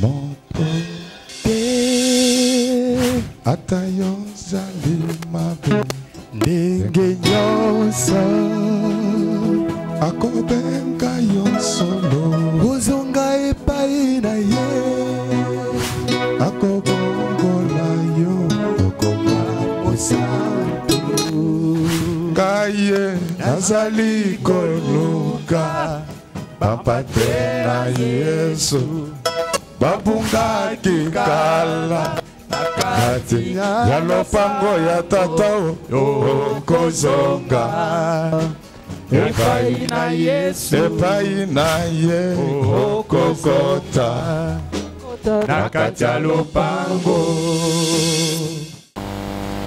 motoke atayo zali mabe ndenge nyonso akobenga yo solo ozonga epai na ye akobongola yo okoma mosantu kaye nazali koluka bapate na Yesu babungaki kala kati ya lopango ya tata okozonga epai na Yesu epai na ye okokota na kati ya lopango.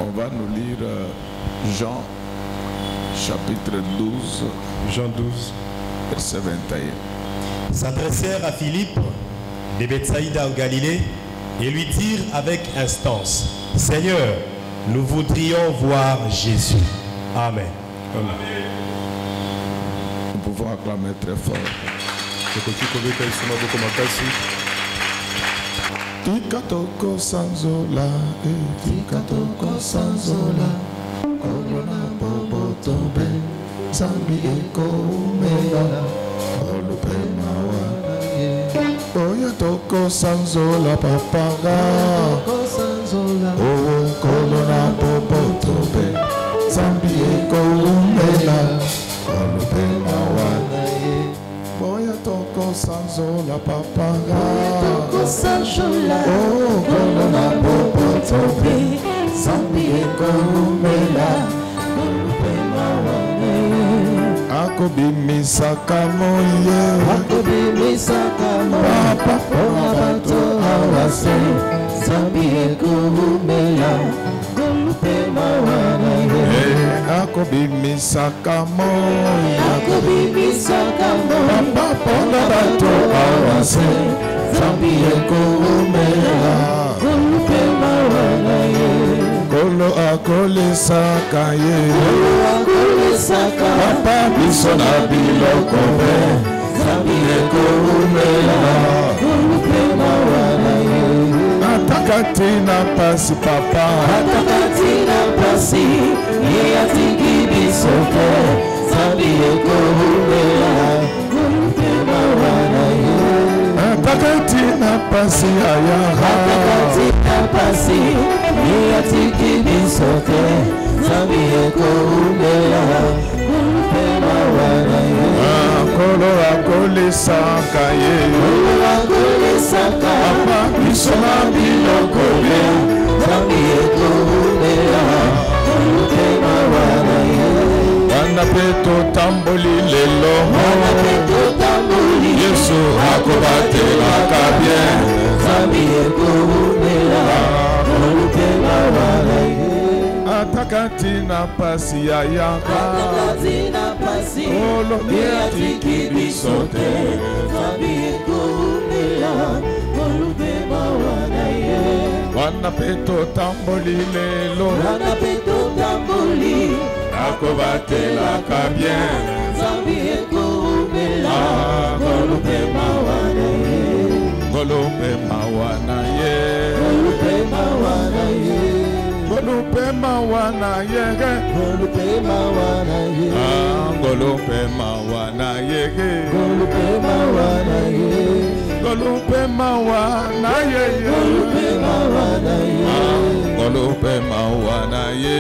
On va nous lire Jean chapitre 12 Jean 12 verset 21. S'adressèrent à Philippe de Bethsaïda en Galilée et lui dirent avec instance: Seigneur, nous voudrions voir Jésus. Amen. Amen. Nous pouvons acclamer très fort. Tikatoko sanzola, tikatoko sanzola, korona bobo tobe, zambi eko umela, olupe mawana ye. Oya toko sanzola papaga, oh korona bobo tobe, zambi eko umela, olupe mawana ye. Oya toko sanzola papaga, oh korona bobo tobe, zambi eko umela, olupe mawana ye. Akobimisaka moye, akobimisaka moye, papa bato awase, zambi eko umela, olupe mawana ye. Akobimisaka moye, akobimisaka moye, papa bato awase, zambi eko umela, olupe mawana ye. Kolo akolesaka ye, kolo akolesaka papa biso na biloko be, zambi eko umela, olupe mawana ye. Atakati na pasi papa, atakati na pasi ye atiki biso te, zambi eko umela, olupe mawana ye. Atakati na pasi aya, atakati na pasi ye atiki biso te, zambi eko umela, olupe mawana ye. Kolo akolesaka ye, kolo akolesaka papa biso na biloko be, zambi eko umela, olupe mawana ye. Wana pe totamboli lelo, wana pe totamboli Yesu akobatelaka bien, zambi eko umela, olupe mawana ye. Atakati na pasi ya yaka, atakati na pasi olo ye atiki biso te, zambi eko umela, olupe mawana ye. Wana pe totamboli lelo, wana pe totamboli akobatelaka bien, zambi eko umela, olupe mawana ye. Olupe mawana ye, olupe mawana ye. Olupe mawana ye, olupe mawana ye. Olupe mawana ye, olupe mawana ye. Olupe mawana ye, olupe mawana ye. Olupe mawana ye,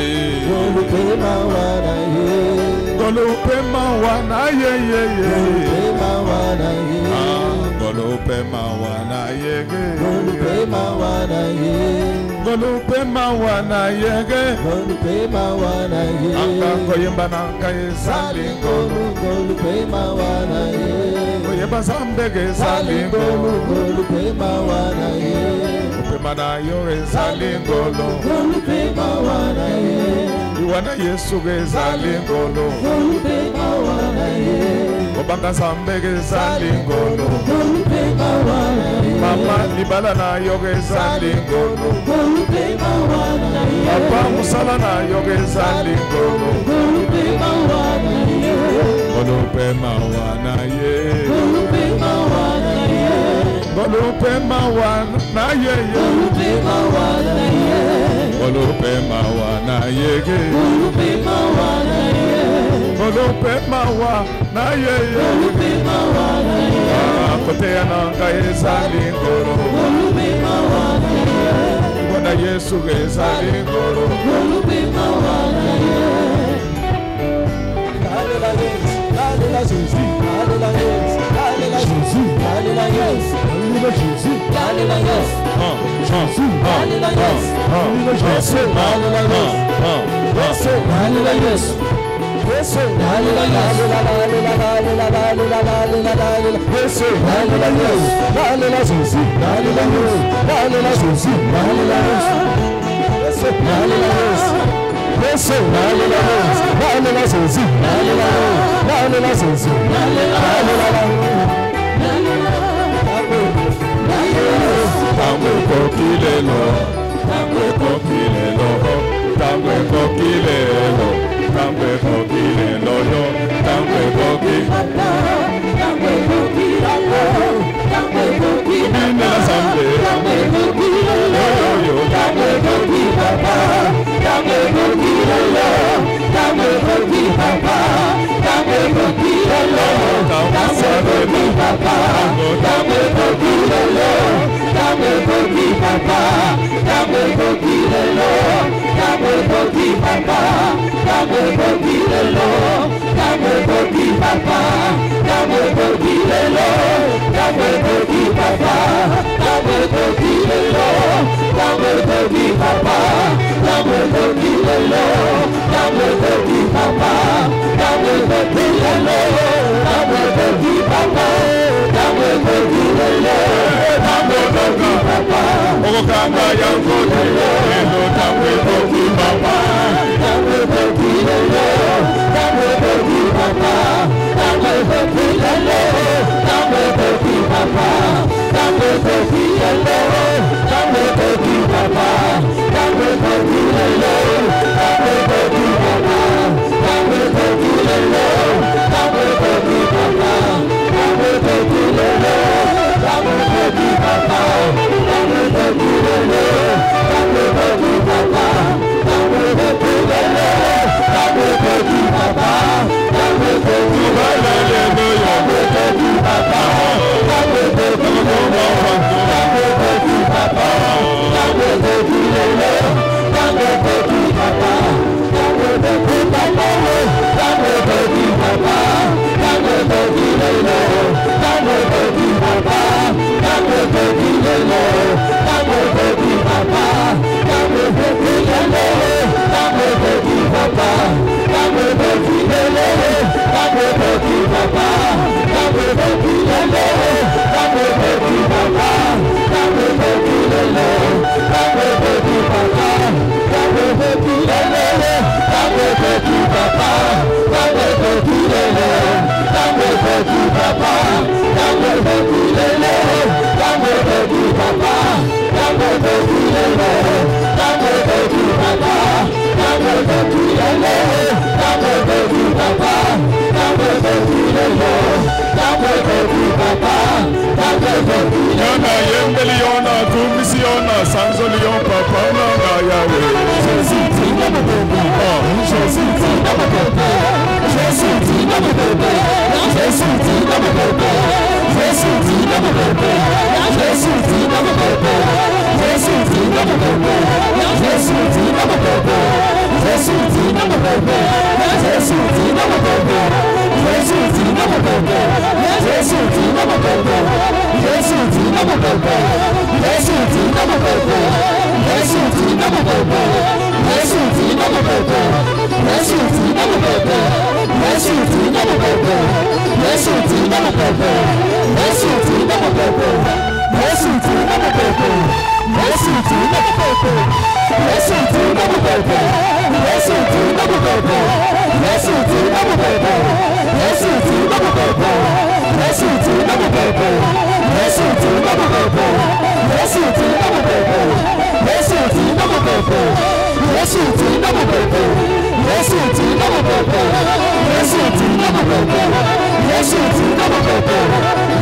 olupe mawana ye. Olupe mawana ye, olupe mawana ye. Olupe mawana ye, olupe mawana ye. Olupe mawana ye, olupe mawana ye. Anga yemba nanga esali ngolo, olupe mawana ye. Yemba zambege esali ngolo, olupe mawana ye. Olupe mana yo esali ngolo, olupe mawana ye. Iwana Yesu esali ngolo, olupe mawana ye. Obanga zambege esali ngolo, olupe mawana ye. Mama libala na yo esali ngolo, olupe mawana ye. Papa musala na yo esali ngolo, olupe mawana ye. Olupe mawana ye, olupe mawana ye. Golupe mawana ye Golupe mawana ye Golupe mawana yege Golupe mawana ye Golupe mawana ye Golupe mawana ye Kote ananga ezali ngoro Golupe mawana ye Bona Yesu ezali ngoro Golupe mawana ye Alléluia Jésus, Alléluia Jésus, Alléluia Jésus, Alléluia Jésus, Alléluia Jésus, Jésus, Alléluia Jésus, Alléluia Jésus, Alléluia Jésus.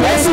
Yes,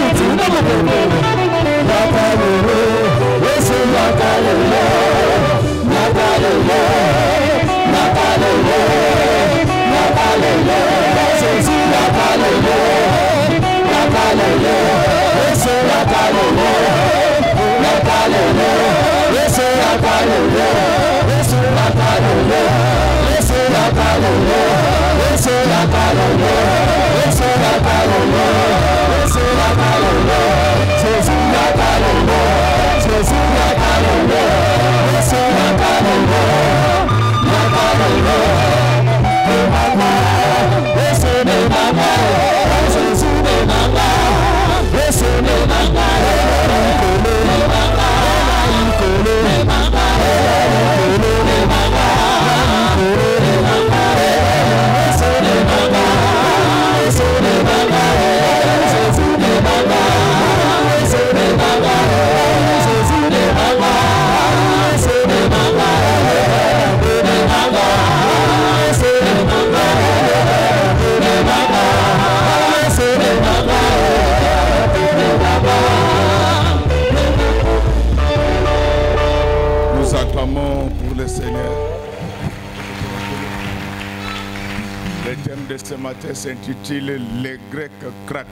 Ce matin s'intitule Les Grecs craquent.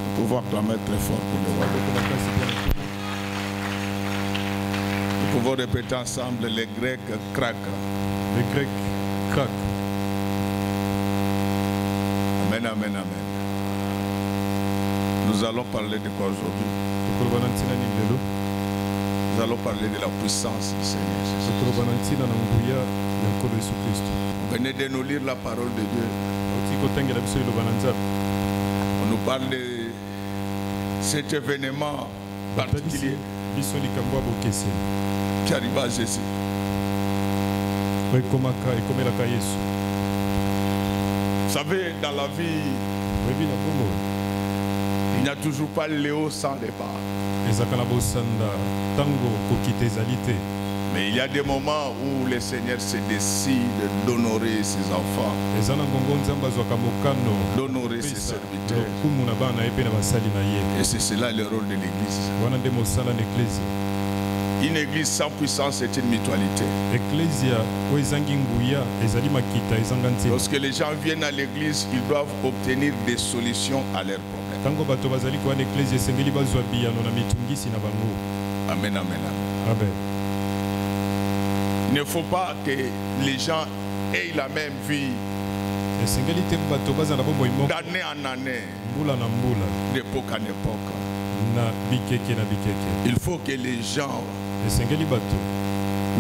Nous pouvons acclamer très fort pour le roi. Nous pouvons répéter ensemble Les Grecs craquent. Les Grecs craquent. Amen, amen, amen. Nous allons parler de quoi aujourd'hui? Nous allons parler de la puissance du Seigneur Jésus. Vous venez de nous lire la parole de Dieu. On nous parle de cet événement particulier qui arriva à Jésus. Vous savez, dans la vie, il n'y a toujours pas le haut sans les bas. Mais il y a des moments où le Seigneur se décide d'honorer ses enfants, d'honorer ses serviteurs. Et c'est cela le rôle de l'Église. Une Église sans puissance est une mutualité. Lorsque les gens viennent à l'Église, ils doivent obtenir des solutions à leurs problèmes. Amen, amen, amen. Il ne faut pas que les gens aient la même vie d'année en année, d'époque en époque. Il faut que les gens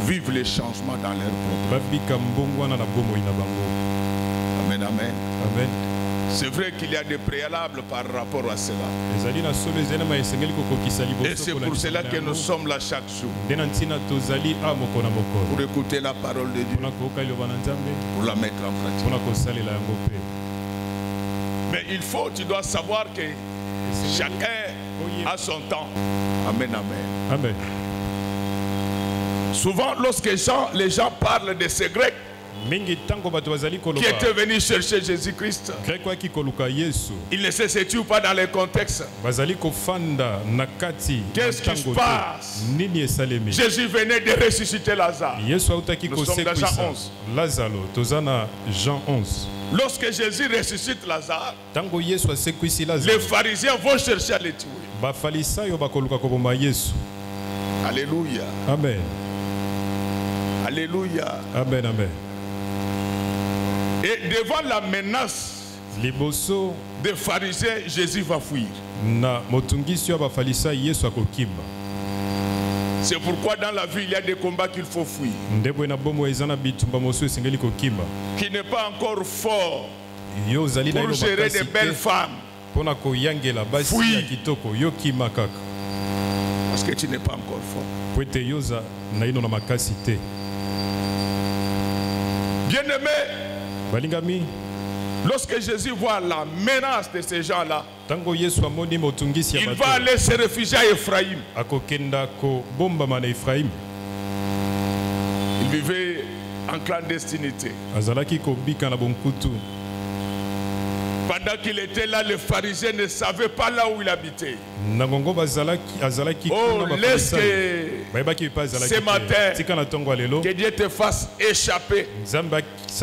vivent les changements dans leur propre. Amen, amen. Amen. C'est vrai qu'il y a des préalables par rapport à cela. Et c'est pour cela que nous sommes là chaque jour. Pour écouter la parole de Dieu. Pour la mettre en pratique. Mais tu dois savoir que chacun a son temps. Amen, amen. Amen. Souvent, lorsque les gens parlent de ces Grecs qui étaient venus chercher Jésus-Christ, ils ne se situent pas dans le contexte. Qu'est-ce qui se passe? Jésus venait de ressusciter Lazare. Nous sommes dans Jean 11. Lorsque Jésus ressuscite Lazare, les pharisiens vont chercher à le tuer. Alléluia. Amen. Alléluia. Amen, amen. Et devant la menace des pharisiens, Jésus va fuir. C'est pourquoi dans la vie, il y a des combats qu'il faut fuir. Qui n'est pas encore fort pour gérer des belles femmes. Fuis. Parce que tu n'es pas encore fort. Bien-aimé, lorsque Jésus voit la menace de ces gens-là, il va aller se réfugier à Ephraïm. Il vivait en clandestinité. Pendant qu'il était là, les pharisiens ne savaient pas là où il habitait. Oh, laisse que ce matin, que Dieu te fasse échapper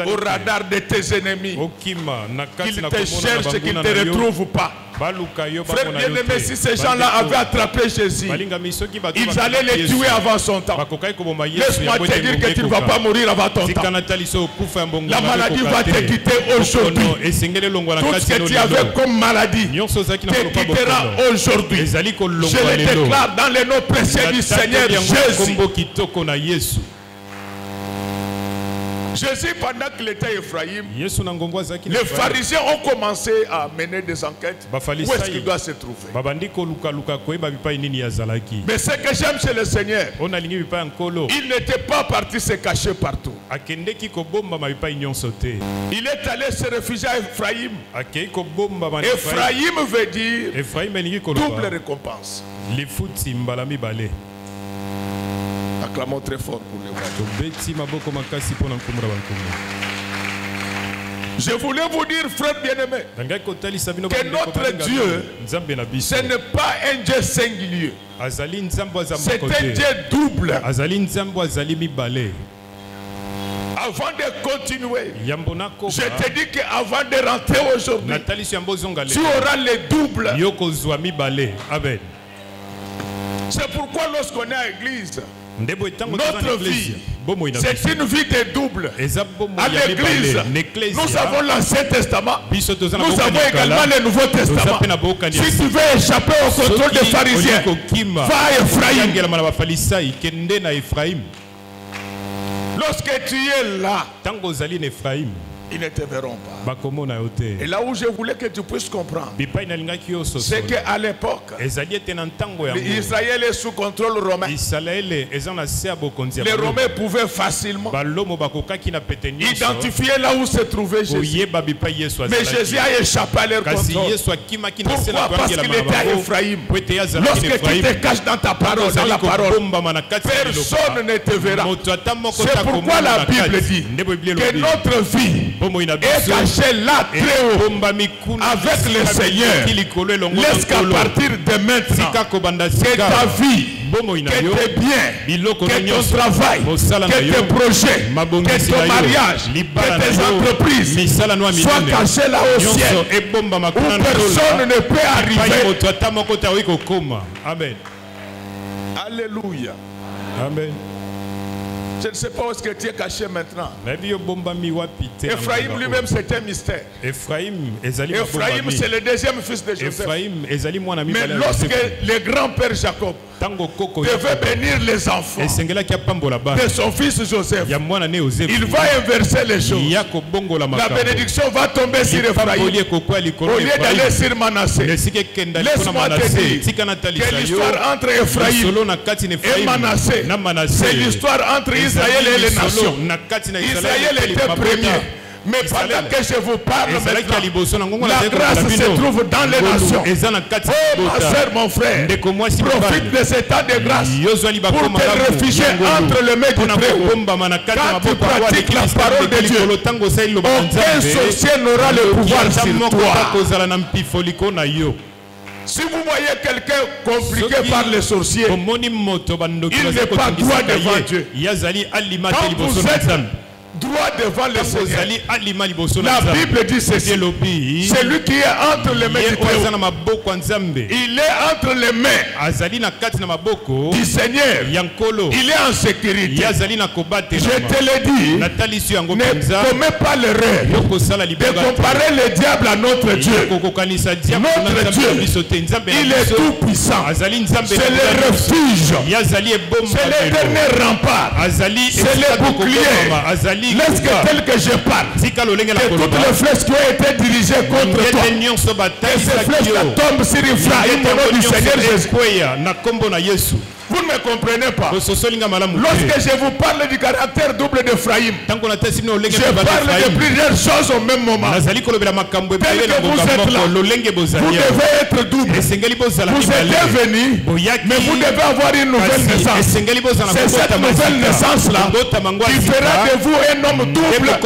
au radar de tes ennemis. Qu'ils te cherchent, qu'ils ne te retrouvent pas. Frère bien-aimé, si ces gens-là avaient attrapé Jésus, ils allaient les tuer avant son temps. Laisse-moi te dire que tu ne vas pas mourir avant ton temps. La maladie va te quitter aujourd'hui. Tout ce que tu avais comme maladie te quittera aujourd'hui. Je le déclare dans les noms précieux du Seigneur Jésus. Jésus, pendant qu'il était à Ephraïm, les pharisiens ont commencé à mener des enquêtes. Où est-ce qu'il doit se trouver? Mais ce que j'aime chez le Seigneur, il n'était pas parti se cacher partout. Il est allé se réfugier à Ephraïm. Ephraïm veut dire double récompense. Acclamons très fort pour le voir. Je voulais vous dire, frère bien-aimé, que notre Dieu, ce n'est pas un Dieu singulier. C'est un Dieu double. Avant de continuer, je te dis qu'avant de rentrer aujourd'hui, tu auras les doubles. C'est pourquoi lorsqu'on est à l'église, notre vie, c'est une vie de double. À l'église, nous avons l'Ancien Testament, nous avons également le Nouveau Testament. Si tu veux échapper au contrôle des pharisiens, va à Ephraïm. Lorsque tu es là, ils ne te verront pas. Et là où je voulais que tu puisses comprendre, c'est qu'à l'époque, Israël est sous contrôle romain. Les Romains pouvaient facilement identifier là où se trouvait Jésus. Mais Jésus a échappé à leur contrôle. Pourquoi? Parce qu'il était à Ephraïm. Lorsque tu te caches dans ta parole, dans la parole, personne ne te verra. C'est pourquoi la Bible dit que notre vie est caché là très haut avec le Seigneur. Laisse qu'à partir de maintenant, que ta vie, que tes biens, que ton travail, que tes projets, que ton mariage, que tes entreprises soient cachés là au ciel où personne ne peut arriver. Amen. Alléluia. Amen. Je ne sais pas où est-ce que tu es caché maintenant. Ephraïm lui-même, c'est un mystère. Ephraïm, c'est le deuxième fils de Joseph. Mais lorsque le grand-père Jacob devait bénir les enfants de son fils Joseph, il va inverser les choses. La bénédiction va tomber sur Ephraïm au lieu d'aller sur Manassé. Laisse-moi te dire que l'histoire entre Ephraïm et Manassé, c'est l'histoire entre Israël et les nations. Israël était premier. Mais pendant que je vous parle maintenant, la grâce se trouve dans les nations. Oh ma soeur, mon frère, profite de cet temps de grâce pour te réfugier entre les mains du Très-Haut. Quand tu pratiques la parole de Dieu, aucun sorcier n'aura le pouvoir sur toi. Si vous voyez quelqu'un compliqué par les sorciers, il n'est pas droit devant Dieu. Quand vous êtes droit devant le Seigneur, la Bible dit ceci: celui qui est entre les mains du Très-Haut, il est entre les mains du Seigneur, il est en sécurité. Je te le dis, ne commets pas l'erreur de comparer le diable à notre Dieu. Notre Dieu, il est tout puissant, c'est le refuge, c'est le dernier rempart, c'est le bouclier. Laisse que tel que je parle, que toutes les flèches qui ont été dirigées contre toi, et ces flèches tombent sur Ephraïm au nom du Seigneur Jésus. Vous ne me comprenez pas. Lorsque je vous parle du caractère double d'Ephraïm, je parle de plusieurs choses au même moment. Tel que vous êtes là, vous devez être double. Vous êtes venu, mais vous devez avoir une nouvelle naissance. C'est cette nouvelle naissance-là qui fera de vous un homme double.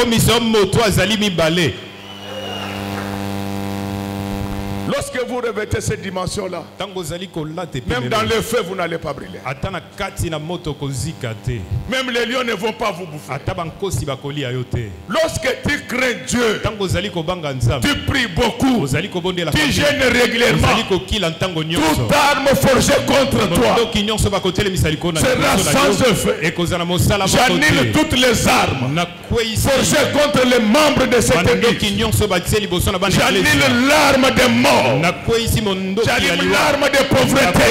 Lorsque vous revêtez cette dimension-là, même dans le feu, vous n'allez pas brûler. Même les lions ne vont pas vous bouffer. Lorsque tu crains Dieu, tu pries beaucoup, tu gênes régulièrement, toute arme forgée contre toi sera sans effet. J'annule toutes les armes forgées contre les membres de cette église. J'annule l'arme des morts. J'annule l'arme de pauvreté.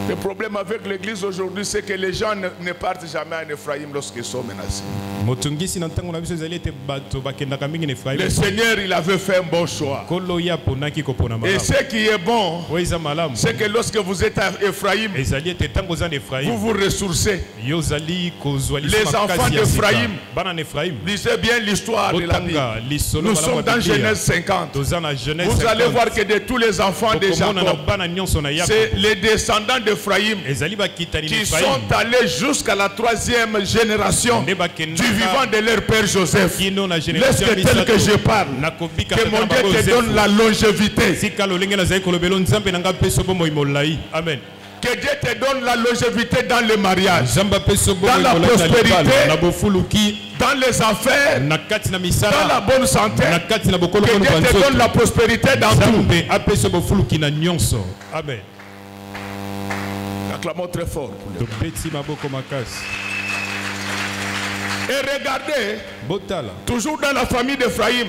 Le problème avec l'église aujourd'hui, c'est que les gens ne partent jamais en Ephraïm lorsqu'ils sont menacés. Le Seigneur, il avait fait un bon choix. Et ce qui est bon, c'est que lorsque vous êtes à Ephraïm, vous vous ressourcez. Les enfants d'Ephraïm, lisez bien l'histoire de la Bible. Nous sommes dans Genèse 50. Vous allez voir que de tous les enfants de Jacob, c'est les descendants d'Ephraïm qui sont allés jusqu'à la 3e génération du vivant de leur père Joseph. Laisse-le tel que je parle, que mon Dieu te donne la longévité. Amen. Que Dieu te donne la longévité dans le mariage, dans la prospérité, dans les affaires, dans la bonne santé. Que Dieu te donne la prospérité dans tout. Amen. Acclamons très fort. Et regardez, toujours dans la famille d'Ephraïm,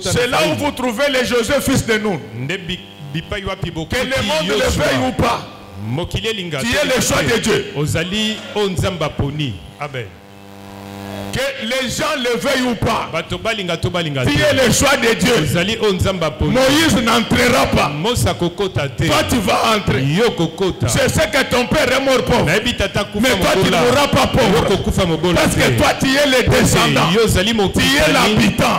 c'est là où vous trouvez les Joseph fils de Nun. Que le monde le veuille ou pas, qui est le choix de Dieu. Que les gens le veuillent ou pas, qui est le choix de Dieu. Moïse n'entrera pas. Toi tu vas entrer. Je sais que ton père est mort pauvre, mais toi tu ne mourras pas pauvre. Parce que toi tu es le descendant, tu es l'habitant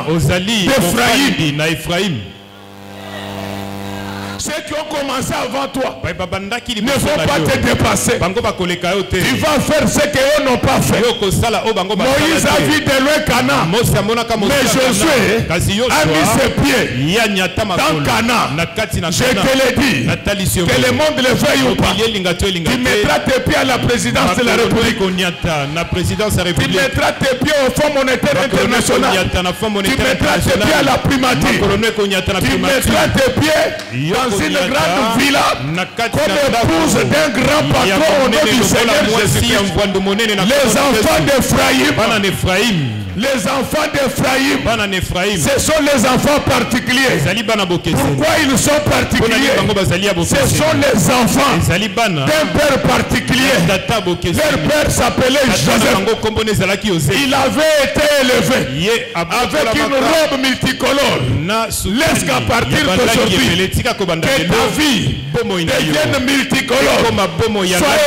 d'Ephraïm. Ceux qui ont commencé avant toi ne vont pas te dépasser. Tu vas faire ce qu'eux n'ont pas fait. Moïse a vu de loin Canaan, mais Josué a mis ses pieds dans Canaan. Je te l'ai dit, que le monde le veuille ou pas, tu mettras tes pieds à la présidence de la République. Tu mettras tes pieds au Fonds monétaire international. Tu mettras tes pieds à la primature. Tu mettras tes pieds dans une grande villa comme épouse d'un grand patron au nom du Seigneur Jésus-Christ. Les enfants d'Ephraïm, les enfants d'Ephraïm, ce sont les enfants particuliers. Pourquoi ils sont particuliers? Ce sont les enfants d'un père particulier. Leur père s'appelait Joseph. Il avait été élevé avec une robe multicolore. Laisse qu'à partir d'aujourd'hui, que ta vie devienne multicolore. Sois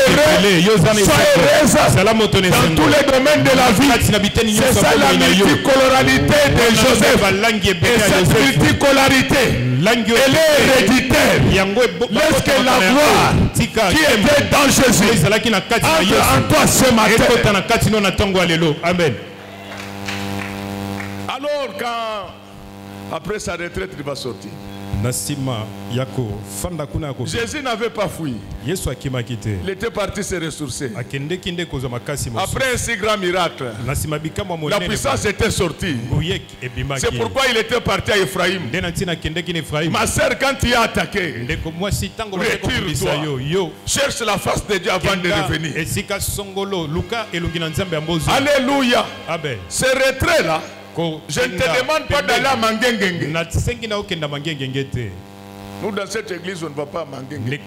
heureuse dans tous les domaines de la vie. C'est ça la multicoloralité de Joseph. Et cette multicolorité, elle est héréditaire. Laisse que la gloire qui était dans Jésus entre en toi ce matin. Amen. Alors quand après sa retraite il va sortir, Jésus n'avait pas fui. Il était parti se ressourcer. Après un si grand miracle, la puissance était sortie. C'est pourquoi il était parti à Ephraïm. Ma soeur, quand tu es attaqué, retire-toi. Cherche la face de Dieu avant de revenir. Alléluia. Ce retrait-là, je ne te demande pas d'aller à Mangengenge. Nous dans cette église on ne va pas à Mangengenge.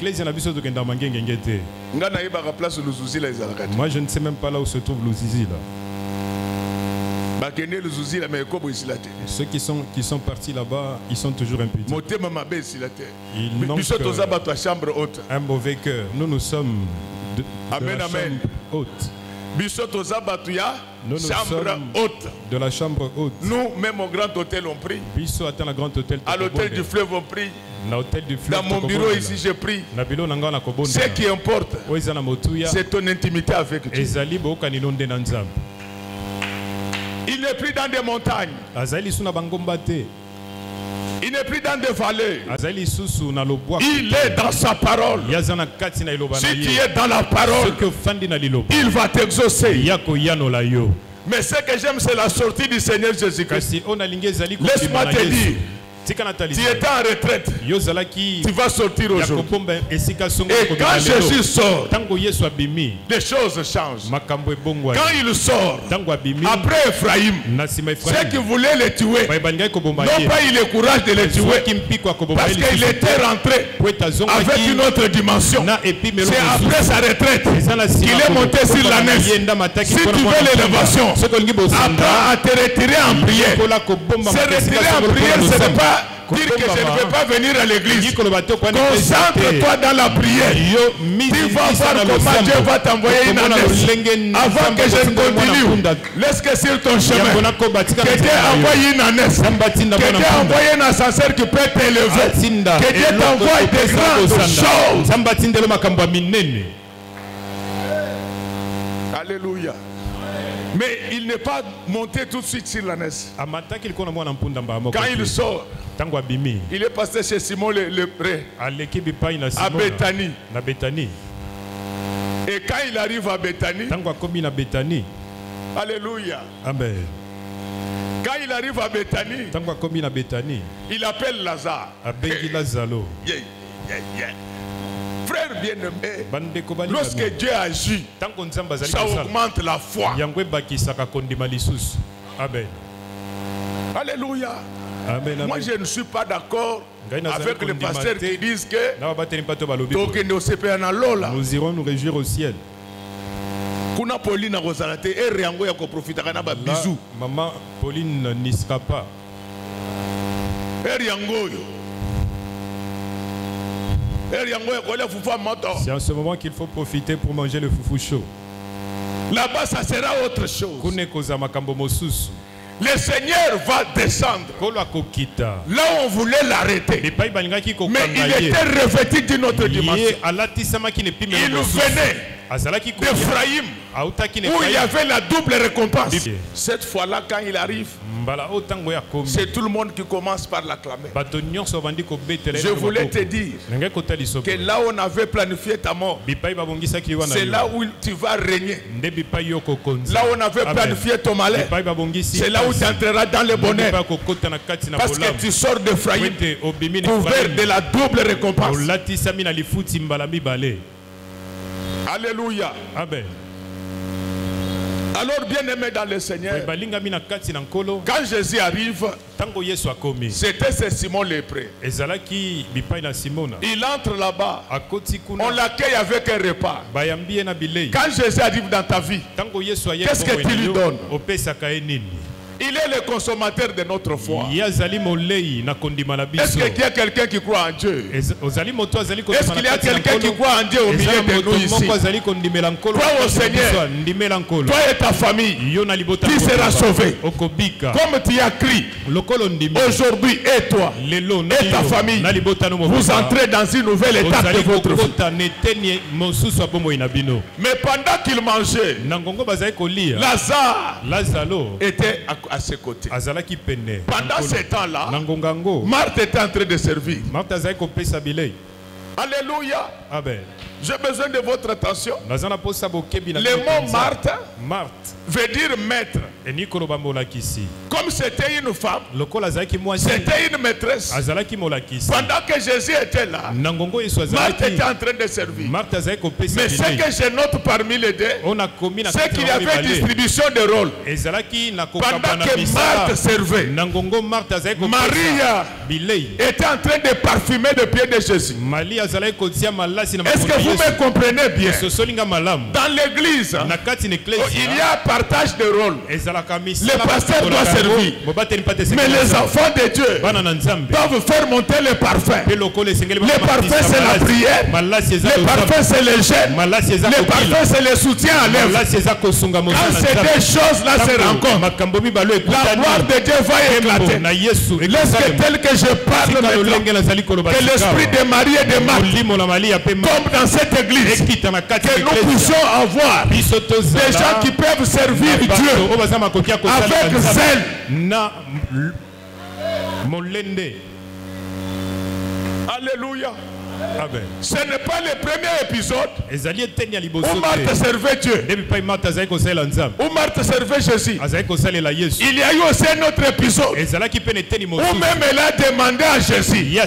Moi je ne sais même pas là où se trouve Luzizi là. Ceux qui sont partis là-bas, ils sont toujours imputés. Ils n'ont un mauvais cœur. Nous sommes de la chambre haute. Nous sommes de la chambre haute. Nous, même au grand hôtel, on prie. À l'hôtel du fleuve, on prie. Dans mon bureau ici, je prie. Ce qui importe, c'est ton intimité avec Dieu. Il n'est plus dans des montagnes. Il n'est plus dans des vallées. Il est dans sa parole. Si tu es dans la parole, il va t'exaucer. Mais ce que j'aime, c'est la sortie du Seigneur Jésus-Christ. Laisse-moi te dire, tu étais en retraite, tu vas sortir aujourd'hui. Et quand Jésus sort, les choses changent. Quand il sort, après Ephraïm, ceux qui voulaient le tuer n'ont pas eu le courage de le tuer parce qu'il était rentré avec une autre dimension. C'est après sa retraite qu'il est monté sur la neige. Si tu veux l'élévation, apprends à te retirer en prière. Se retirer en prière, ce n'est pas dire que je ne vais pas venir à l'église. Concentre-toi dans la prière. Tu vas voir comment Dieu va t'envoyer une annonce. Avant que je ne continue, laisse que sur ton chemin, que Dieu envoie une annonce, que Dieu envoie un ascenseur qui peut t'élever, que Dieu t'envoie des grandes choses. Alléluia. Mais il n'est pas monté tout de suite sur la neige. Quand il sort, il est passé chez Simon le pré, à Béthanie. Et quand il arrive à Béthanie, alléluia. Amen. Quand il arrive à Béthanie, il appelle Lazare. Frère bien-aimé, lorsque Dieu agit, ça augmente la foi. Amen. Alléluia. Amen. Moi, je ne suis pas d'accord avec les pasteurs qui disent que nous irons nous réjouir au ciel. Maman Pauline n'y sera pas. C'est en ce moment qu'il faut profiter pour manger le foufou chaud. Là-bas, ça sera autre chose. Le Seigneur va descendre là où on voulait l'arrêter. Mais il était revêtu d'une autre dimension. Il venait d'Ephraïm où il y avait la double récompense. Cette fois-là, quand il arrive, c'est tout le monde qui commence par l'acclamer. Je voulais te dire que là où on avait planifié ta mort, c'est là où tu vas régner. Là où on avait planifié ton malheur, c'est là où tu entreras dans le bonheur. Parce que tu sors d'Ephraïm couvert de la double récompense. Alléluia. Amen. Alors bien aimé dans le Seigneur, quand Jésus arrive, c'était ce Simon lépreux. Il entre là-bas, on l'accueille avec un repas. Quand Jésus arrive dans ta vie, qu'est-ce que tu lui donnes? Il est le consommateur de notre foi. Est-ce qu'il y a quelqu'un qui croit en Dieu? Est-ce qu'il y a quelqu'un qui croit en Dieu au milieu de nous ici? Crois au Seigneur. Toi et ta famille, tu seras sauvé. Comme tu as crié aujourd'hui, et toi et ta famille, vous entrez dans une nouvelle étape de votre vie. Mais pendant qu'il mangeait, Lazare était à ses côtés. Pendant ce temps-là, Marthe était en train de servir. Alléluia. Amen. J'ai besoin de votre attention. Le mot Marthe veut dire maître. Comme c'était une femme, c'était une maîtresse. Pendant que Jésus était là, Marthe était en train de servir. Mais ce que je note parmi les deux, c'est qu'il y avait distribution de rôles. Pendant que Marthe servait, Maria était en train de parfumer les pieds de Jésus. Est-ce que vous me comprenez bien? Dans l'église, il y a un partage de rôles. Le pasteur doit servir. Mais les enfants de Dieu doivent faire monter le parfum. Le parfum, c'est la prière. Le parfum, c'est le jeûne. Le parfum, c'est le soutien à l'œuvre. Quand ces deux choses-là se rencontrent, la gloire de Dieu va éclater. Laisse que tel que je parle maintenant, que l'esprit de Marie et de Marthe tombe dans cette église, que nous puissions avoir des gens qui peuvent servir Dieu avec zèle. Alléluia. Amen. Ce n'est pas le premier épisode où Marthe servait Dieu, où Marthe servait Jésus. Il y a eu aussi un autre épisode où même elle a demandé à Jésus, dis à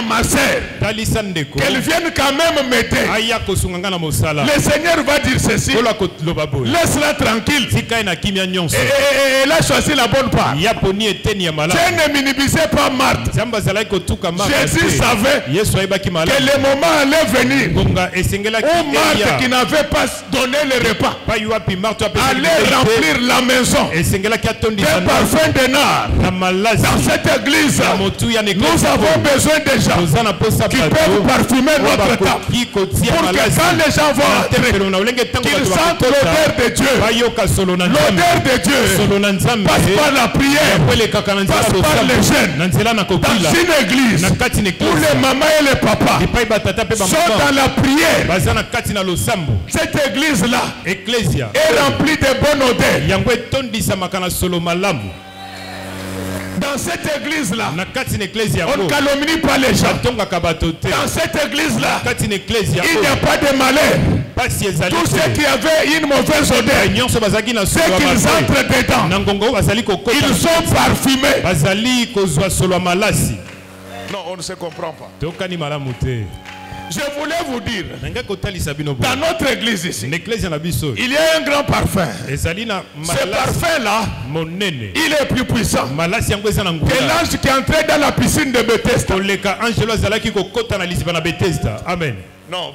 ma sœur qu'elle vienne quand même m'aider. Le Seigneur va dire ceci, laisse-la tranquille. Et elle a choisi la bonne part. Dieu ne minimisait pas Marthe. Jésus savait que le moment allait venir où Marthe, qui n'avait pas donné le repas, allait remplir la maison d'un parfum de nard. Dans cette église, nous avons besoin de gens qui peuvent parfumer notre table, pour que quand les gens vont entrer, qu'ils sentent l'odeur de Dieu. L'odeur de Dieu passe par la prière, passe par les jeûnes. Dans une église où les mamans et les papas sont dans la prière, cette église-là est remplie de bonnes odeurs. Dans cette église-là, on ne calomnie pas les gens. Dans cette église-là, il n'y a pas de malheur. Tous ceux qui avaient une mauvaise odeur, ceux qui entrent dedans, ils sont parfumés. Non, on ne se comprend pas. Je voulais vous dire, dans notre église ici, il y a un grand parfum. Ce parfum-là, il est plus puissant que l'ange qui est entré dans la piscine de Bethesda. Amen. Non,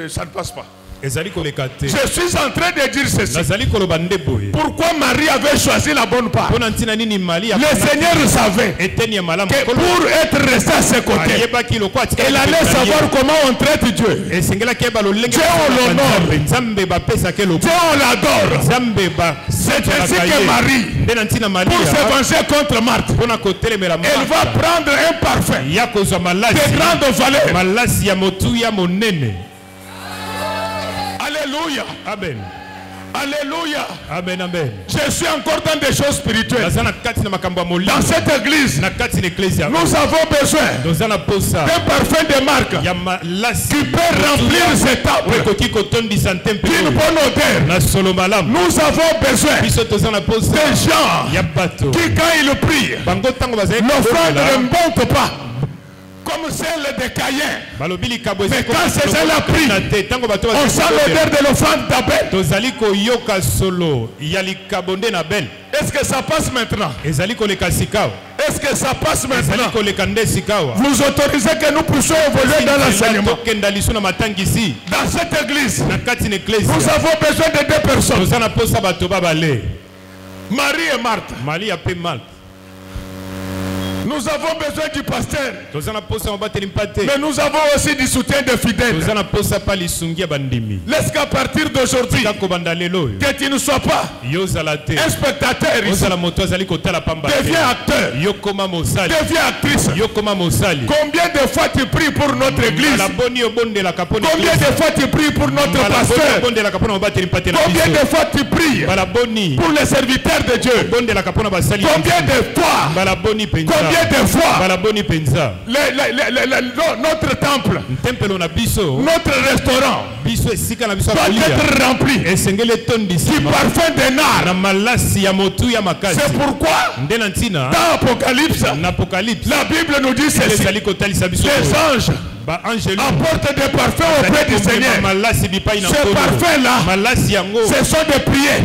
ça ne passe pas. Je suis en train de dire ceci. Pourquoi Marie avait choisi la bonne part? Le Seigneur savait que pour être resté à ses côtés, elle allait savoir comment on traite Dieu. Dieu on l'honore, Dieu on l'adore. C'est ainsi que Marie, pour se venger contre Marthe, elle va prendre un parfum de grande valeur. Alléluia. Amen. Alléluia. Amen, amen. Je suis encore dans des choses spirituelles. Dans cette église, nous avons besoin d'un parfum de marque qui peut remplir ces tables d'une bonne odeur. Nous avons besoin des gens qui, quand ils prient, l'offrande ne monte pas comme celle de Caïn. Mais quand ces gens-là prient, on sent l'odeur de l'offrande d'Abel. Est-ce que ça passe maintenant? Est-ce que ça passe maintenant? Vous autorisez que nous puissions évoluer dans l'enseignement. Dans cette église, nous avons besoin de deux personnes. Marie et Marthe. Nous avons besoin du pasteur, mais nous avons aussi du soutien des fidèles. Laisse qu'à partir d'aujourd'hui, que tu ne sois pas un spectateur ici. Deviens acteur, deviens actrice. Combien de fois tu pries pour notre église? Combien de fois tu pries pour notre pasteur? Combien de fois tu pries pour les serviteurs de Dieu? Combien de fois? Combien de fois notre temple, notre restaurant doit être rempli du parfum de nard? C'est pourquoi dans Apocalypse, la Bible nous dit ceci: les anges apportent des parfums auprès du Seigneur. Ce parfum-là, ce sont des prières.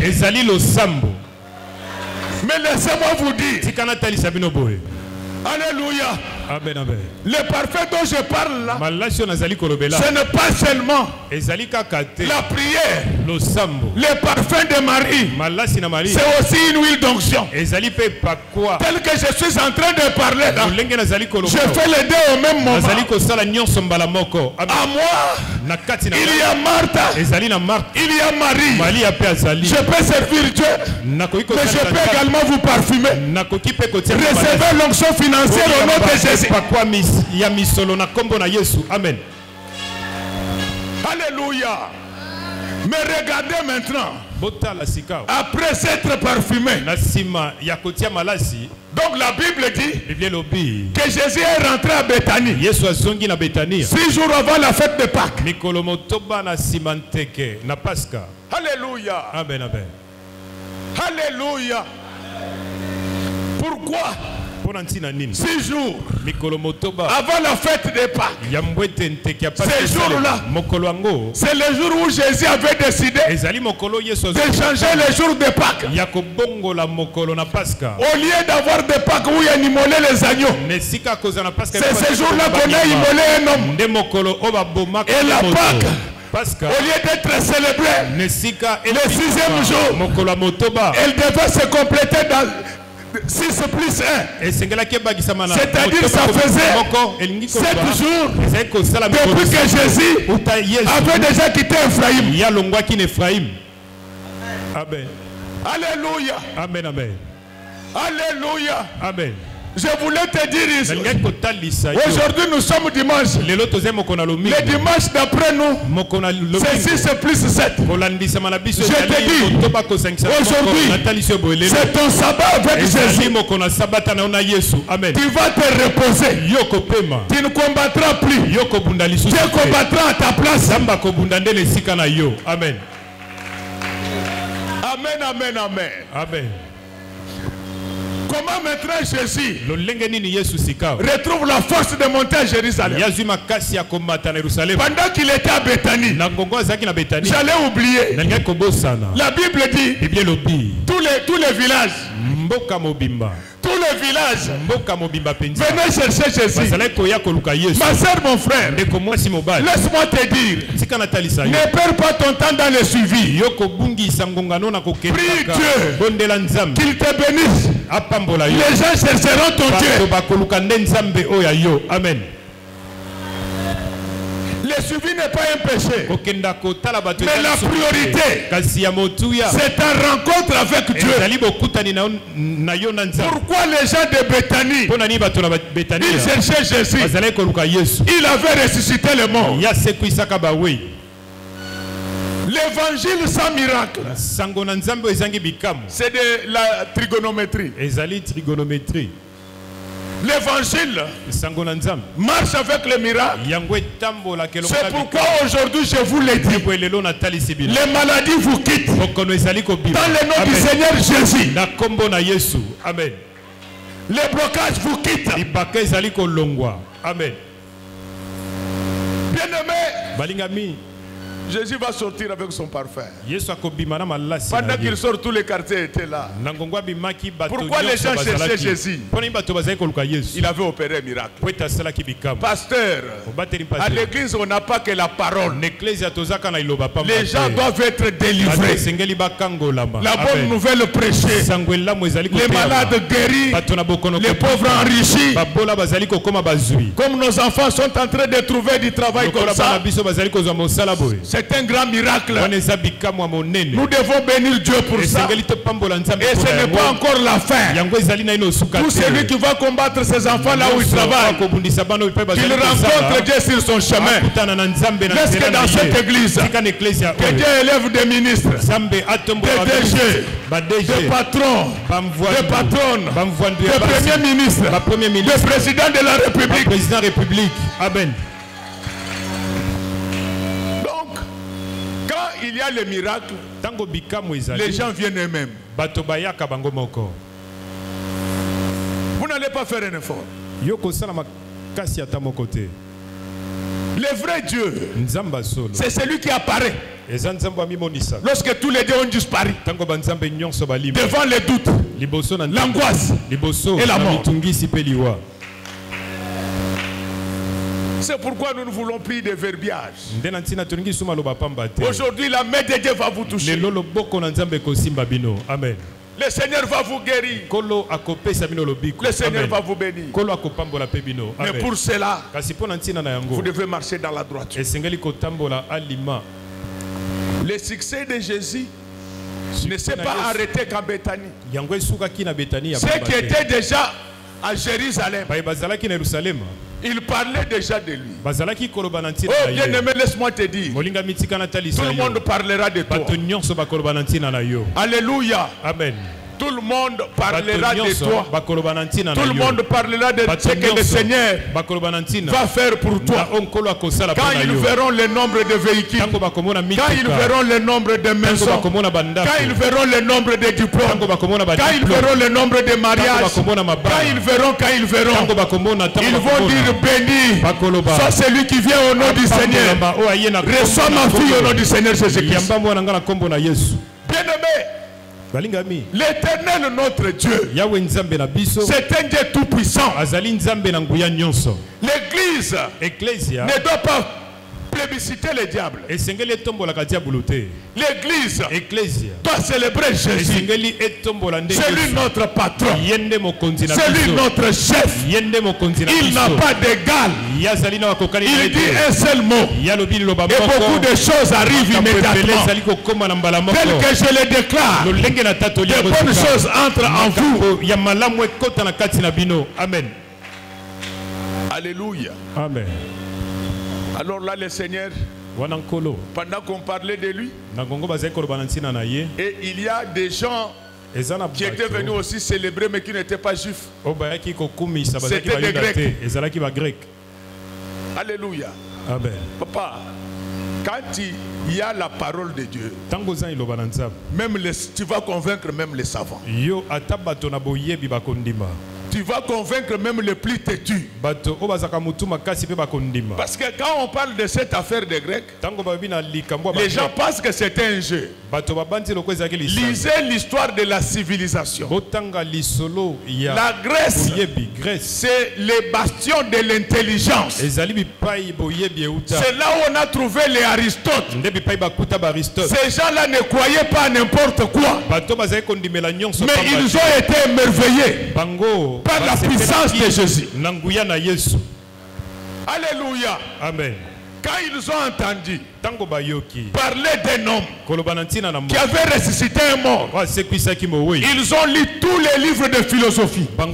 Mais laissez-moi vous dire, alléluia. Amen, amen. Le parfum dont je parle là, ce n'est pas seulement la prière, le parfum de Marie, c'est aussi une huile d'onction. Tel que je suis en train de parler là, je fais les deux au même moment. À moi, il y a Marthe, il y a Marie. Je peux servir Dieu, mais je peux également vous parfumer. Recevez l'onction financière au nom de Jésus. Amen. Alléluia. Mais regardez maintenant. Après s'être parfumé. Donc la Bible dit que Jésus est rentré à Béthanie 6 jours avant la fête de Pâques. Alléluia. Amen, amen. Alléluia. Pourquoi 6 jours avant la fête des Pâques. Ces jours-là, c'est le jour où Jésus avait décidé de changer les jours de Pâques. Au lieu d'avoir des Pâques où il y a immolé les agneaux, c'est ce jour-là qu'on a immolé un homme. Et la Pâques, au lieu d'être célébrée le 6e jour, elle devait se compléter dans 6 plus 1. C'est-à-dire ça faisait 7 jours depuis que Jésus avait déjà quitté Ephraïm. Amen. Alléluia. Amen, amen. Alléluia. Amen. Je voulais te dire ici. Aujourd'hui nous sommes dimanche. Le dimanche d'après nous, c'est 6 plus 7. Je te dis, aujourd'hui, c'est ton sabbat avec Jésus. Tu vas te reposer. Tu ne combattras plus. Dieu combattra à ta place. Amen. Amen, amen, amen. Amen. Comment maintenant Jésus retrouve la force de monter à Jérusalem? Pendant qu'il était à Béthanie, j'allais oublier. La Bible dit tous les villages. Tous les villages venaient chercher Jésus. Ma soeur, mon frère, laisse-moi te dire, ne perds pas ton temps dans le suivi. Prie Dieu qu'il te bénisse. Les gens chercheront ton Dieu. Amen. Le suivi n'est pas un péché. Mais la priorité, c'est ta rencontre avec Dieu. Pourquoi les gens de Béthanie, ils cherchaient Jésus? Il avait ressuscité le mort. L'évangile sans miracle, c'est de la trigonométrie. L'évangile marche avec le miracle. C'est pourquoi aujourd'hui je vous l'ai dit. Les maladies vous quittent. Dans le nom du Seigneur Jésus. Amen. Les blocages vous quittent. Amen. Bien-aimé, Jésus va sortir avec son parfum. Pendant qu'il sort, tous les quartiers étaient là. Pourquoi les gens cherchaient Jésus? Il avait opéré un miracle. Pasteur, à l'église, on n'a pas que la parole. Les gens doivent être délivrés. La bonne nouvelle prêchée. Les malades guéris. Les pauvres enrichis. Comme nos enfants sont en train de trouver du travail comme ça. C'est un grand miracle. Nous devons bénir Dieu pour ça. Et ce n'est pas encore la fin. Tout celui qui va combattre ses enfants là où ils travaillent, qu'il rencontre Dieu sur son chemin. Laisse que dans cette église, que Dieu élève des ministres, des DG, des patrons, des patronnes, des premiers ministres, des présidents de la République. Amen. Il y a le miracle, les gens viennent eux-mêmes. Vous n'allez pas faire un effort. Le vrai Dieu, c'est celui qui apparaît lorsque tous les dieux ont disparu devant les doutes, l'angoisse et la mort. C'est pourquoi nous ne voulons plus de verbiage. Aujourd'hui, la main de Dieu va vous toucher. Amen. Le Seigneur va vous guérir. Le Seigneur va vous bénir. Mais pour cela, vous devez marcher dans la droiture. Le succès de Jésus ne s'est pas arrêté qu'en Béthanie. Ceux qui étaient déjà à Jérusalem, Il parlait déjà de lui. Oh bien-aimé, laisse-moi te dire. Tout le monde parlera de toi. Alléluia. Amen. Tout le monde parlera de toi. Tout le monde parlera de ce que le Seigneur va faire pour toi. Quand ils verront le nombre de véhicules, quand ils verront le nombre de maisons, quand ils verront le nombre de diplômes, quand ils verront le nombre de mariages, quand ils verront, ils vont dire béni soit celui qui vient au nom du Seigneur. Reçois ma fille au nom du Seigneur Jésus-Christ. Bien-aimé, l'Éternel notre Dieu, c'est un Dieu tout-puissant. L'Église ne doit pas plébisciter le diable. L'Église doit célébrer Jésus. C'est lui notre patron. C'est lui notre chef. Il n'a pas d'égal. Il dit un seul mot. Et beaucoup de choses arrivent immédiatement. Tel que je le déclare, de bonnes choses entrent en vous. Amen. Alléluia. Amen. Alors là, le Seigneur, pendant qu'on parlait de lui, et il y a des gens qui étaient venus aussi célébrer mais qui n'étaient pas juifs. C'était des Grecs. Alléluia. Amen. Papa, quand il y a la parole de Dieu, même tu vas convaincre même les savants. Tu vas convaincre même les plus têtus. Parce que quand on parle de cette affaire des Grecs, les gens pensent que c'est un jeu. Lisez l'histoire de la civilisation. La Grèce, c'est les bastions de l'intelligence. C'est là où on a trouvé les Aristotes. Ces gens-là ne croyaient pas à n'importe quoi. Mais ils ont été émerveillés par la puissance de Jésus. Alléluia. Amen. Quand ils ont entendu parler d'un homme qui avait ressuscité un mort, ils ont lu tous les livres de philosophie. Ils ont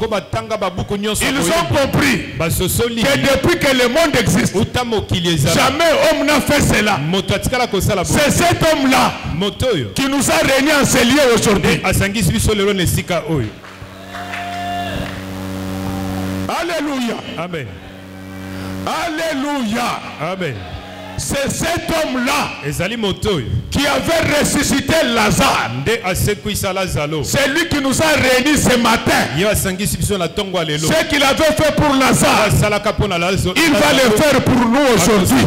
compris que depuis que le monde existe, jamais homme n'a fait cela. C'est cet homme-là qui nous a réunis en ce lieu aujourd'hui. Alléluia. Amen. Alléluia. Amen. C'est cet homme-là qui avait ressuscité Lazare. C'est lui qui nous a réunis ce matin. Ce qu'il avait fait pour Lazare, il va le faire pour nous aujourd'hui.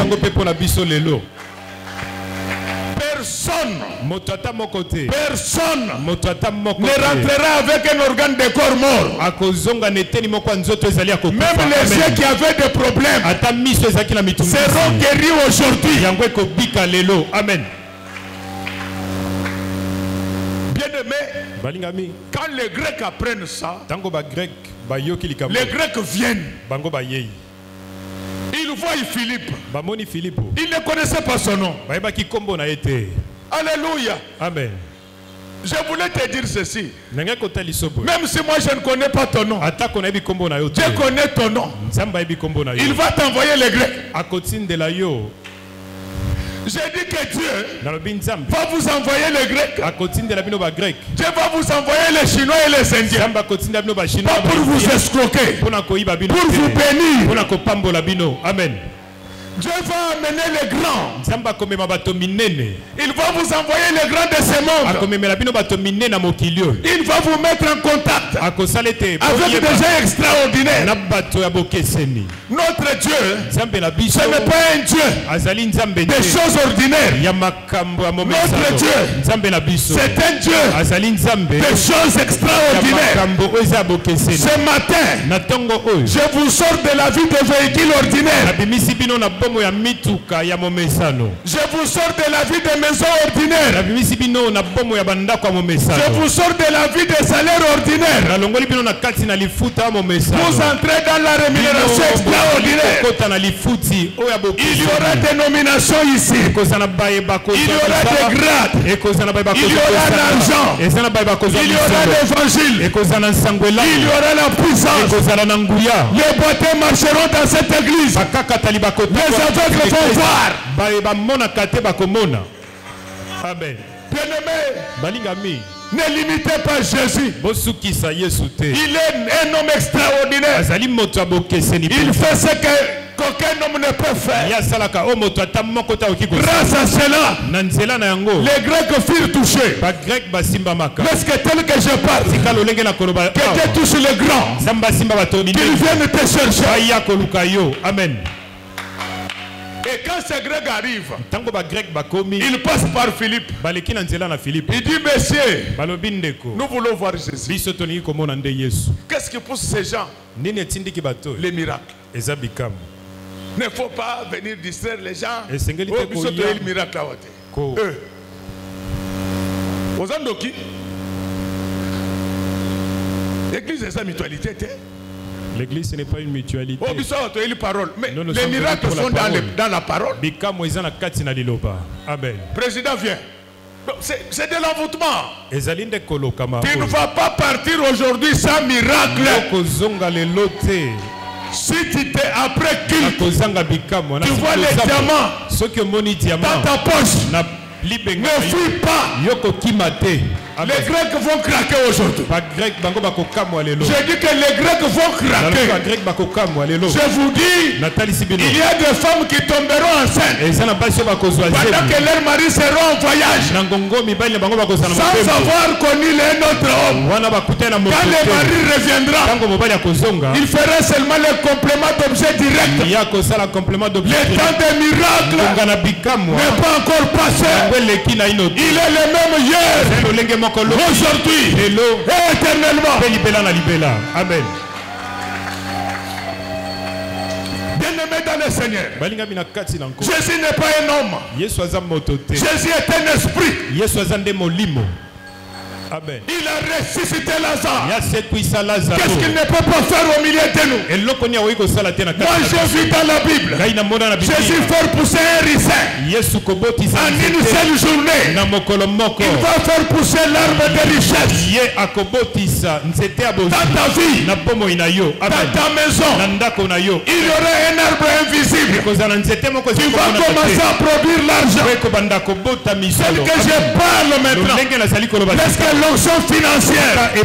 Personne ne rentrera avec un organe de corps mort. Même les yeux qui avaient des problèmes seront guéris aujourd'hui. Amen. Bien-aimé, quand les Grecs apprennent ça, les Grecs viennent. Ils voient Philippe. Ils ne connaissaient pas son nom. Alléluia. Amen. Je voulais te dire ceci. Même si moi je ne connais pas ton nom, je connais ton nom. Il va t'envoyer les Grecs. J'ai dit que Dieu va vous envoyer les Grecs. Dieu va vous envoyer les Chinois et les Indiens. Pas pour vous escroquer, pour vous bénir. Amen. Dieu va amener les grands. Il va vous envoyer les grands de ce monde. Il va vous mettre en contact avec des gens extraordinaires. Notre Dieu, ce n'est pas un Dieu des choses ordinaires. Notre Dieu, c'est un Dieu des choses extraordinaires. Ce matin, je vous sors de la vie de véhicule ordinaire. Je vous sors de la vie de maison ordinaire. Je vous sors de la vie de salaire ordinaire. Vous entrez dans la rémunération extraordinaire. Il y aura des nominations ici. Il y aura des grades. Il y aura l'argent. Il y aura l'évangile. Il y aura la puissance. Les boiteux marcheront dans cette église. Les aveugles vont voir. Amen. Bien-aimé, ne limitez pas Jésus. Il est un homme extraordinaire. Il fait ce qu'aucun homme ne peut faire. Grâce à cela, les Grecs furent touchés. Lorsque tel que je parle, que Dieu touche les grands, qu'ils viennent te chercher. Amen. Et quand ces Grecs arrivent, il passe par Philippe. Il dit, messieurs, nous voulons voir Jésus. Qu'est-ce qui pousse ces gens? Les miracles. Il ne faut pas venir distraire les gens. Le miracle. Aux Andoki, l'église est sa mutualité. L'église n'est pas une mutualité. Mais les miracles sont dans la parole. Amen. Président vient. C'est de l'envoûtement. Tu ne vas pas partir aujourd'hui sans miracle. Si tu t'es après qui, tu vois les diamants dans ta poche. Ne fuis pas. Les Grecs vont craquer aujourd'hui. Je dis que les Grecs vont craquer. Je vous dis, il y a des femmes qui tomberont enceintes pendant que leurs maris seront en voyage, sans savoir qu'on est un autre homme. Quand les maris reviendront, il fera seulement le complément d'objet direct. Le temps des miracles n'est pas encore passé. Il est le même hier, aujourd'hui et éternellement. Amen. Bien-aimé dans le Seigneur, Jésus n'est pas un homme. Jésus est un esprit. Amen. Il a ressuscité Lazare. Qu'est-ce qu'il ne peut pas faire au milieu de nous? Moi je vis dans la Bible. Jésus fait pousser un ricin en une seule journée. Il va faire pousser l'arbre de richesse dans ta vie, dans ta maison. Il y aura un arbre invisible. Tu vas commencer à produire l'argent. Celle que je parle maintenant, parce que l'onction financière vous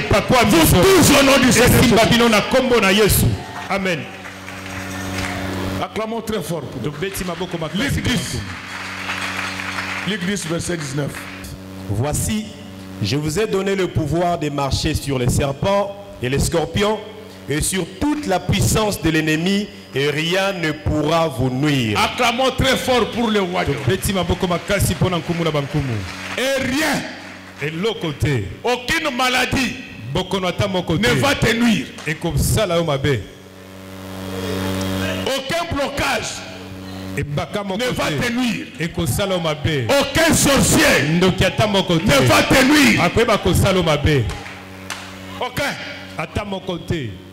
touche au nom du Seigneur. Amen. Acclamons très fort. Luc 10, verset 19. Voici, je vous ai donné le pouvoir de marcher sur les serpents et les scorpions et sur toute la puissance de l'ennemi, et rien ne pourra vous nuire. Acclamons très fort pour le royaume. Et rien. Et l'autre côté, aucune maladie ne va te nuire. Aucun blocage ne va te nuire. Aucun sorcier ne va te nuire. Aucun.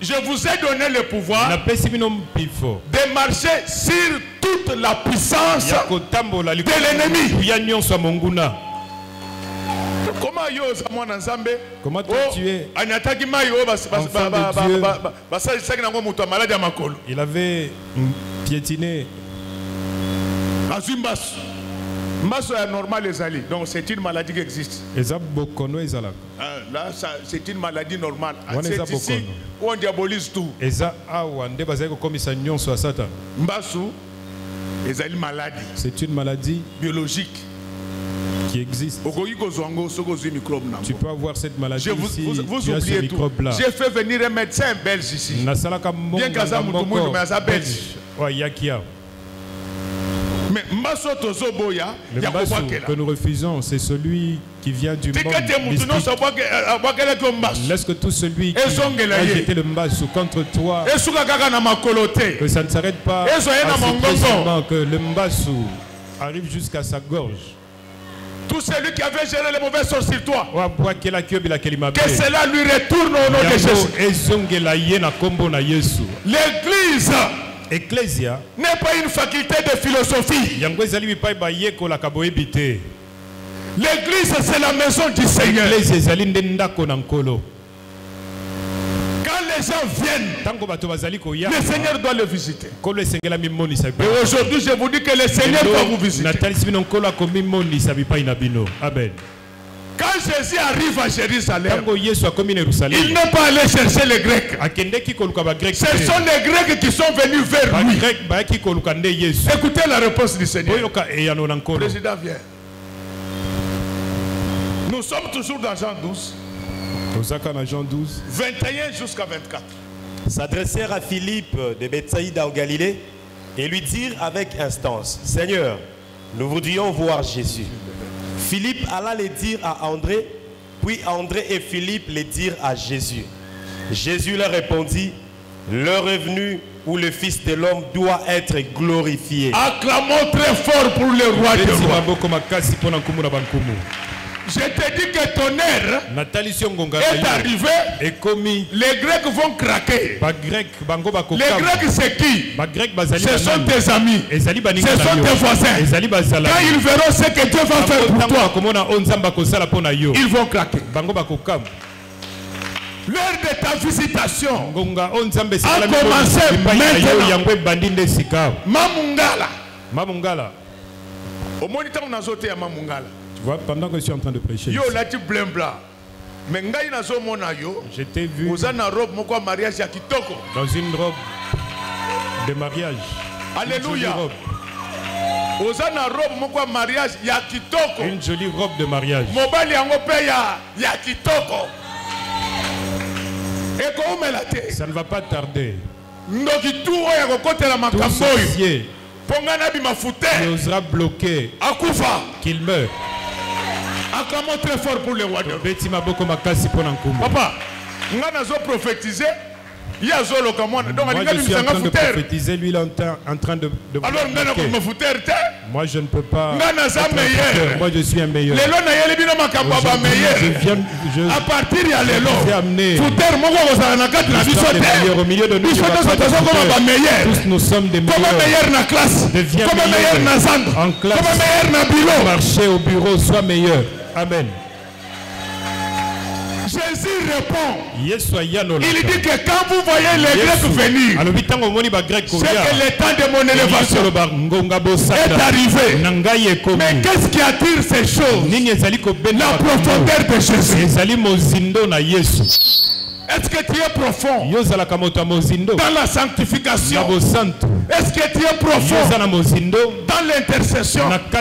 Je vous ai donné le pouvoir de marcher sur toute la puissance de l'ennemi. Comment toi tu es? Il avait piétiné. Donc c'est une maladie qui existe. Là, c'est une maladie normale. C'est ici où on diabolise tout. C'est une maladie biologique qui existe. Tu peux avoir cette maladie si tu as ce microbe-là. J'ai fait venir un médecin belge ici. Bien belge. Mais le mbassou que nous refusons, c'est celui qui vient du monde mystique. Laisse que tout celui qui a jeté le mbassou contre toi, que ça ne s'arrête pas assez précisément, que le mbassou arrive jusqu'à sa gorge. Tout celui qui avait géré les mauvais sorts sur toi, que cela lui retourne au nom de Jésus. L'église Ecclesia n'est pas une faculté de philosophie. L'église, c'est la maison du Seigneur. Quand les gens viennent, le Seigneur doit le visiter. Et aujourd'hui, je vous dis que le Seigneur doit vous visiter. Amen. Quand Jésus arrive à Jérusalem, il n'est pas allé chercher les Grecs. Ce sont les Grecs qui sont venus vers lui. Écoutez la réponse du Seigneur. Le président vient. Nous sommes toujours dans Jean 12. 21 jusqu'à 24. S'adressèrent à Philippe de Bethsaïda au Galilée et lui dirent avec instance, Seigneur, nous voudrions voir Jésus. Philippe alla les dire à André, puis André et Philippe les dirent à Jésus. Jésus leur répondit, l'heure est venue où le Fils de l'homme doit être glorifié. Acclamons très fort pour le roi des rois. Je te dis que ton heure est arrivée. Les Grecs vont craquer. Les Grecs, c'est qui? Ce sont tes amis. Ce sont tes voisins. Quand ils verront ce que Dieu va faire pour toi, ils vont craquer. L'heure de ta visitation a commencé maintenant. Mamungala. Au moniteur, on a sauté à Mamungala. Tu vois, pendant que je suis en train de prêcher, je t'ai vu dans une robe de mariage. Alléluia. Une jolie robe de mariage. Ça ne va pas tarder. Tout sorcier qui osera bloquer qu'il meure. Acclamons très fort pour le roi de Papa, je prophétiser. Moi, je suis en train de prophétiser, lui il est en train de alors, moi je ne peux pas. Moi je suis un meilleur. À partir de amené au milieu de nous. Tous nous sommes des meilleurs. Deviens meilleur en classe. Marcher au bureau, sois meilleur. Amen. Jésus répond. Il dit que quand vous voyez les Grecs venir, c'est que le temps de mon élévation est arrivé. Mais qu'est-ce qui attire ces choses? La profondeur de Jésus. Est-ce que tu es profond dans la sanctification? Est-ce que tu es profond dans l'intercession? Est-ce que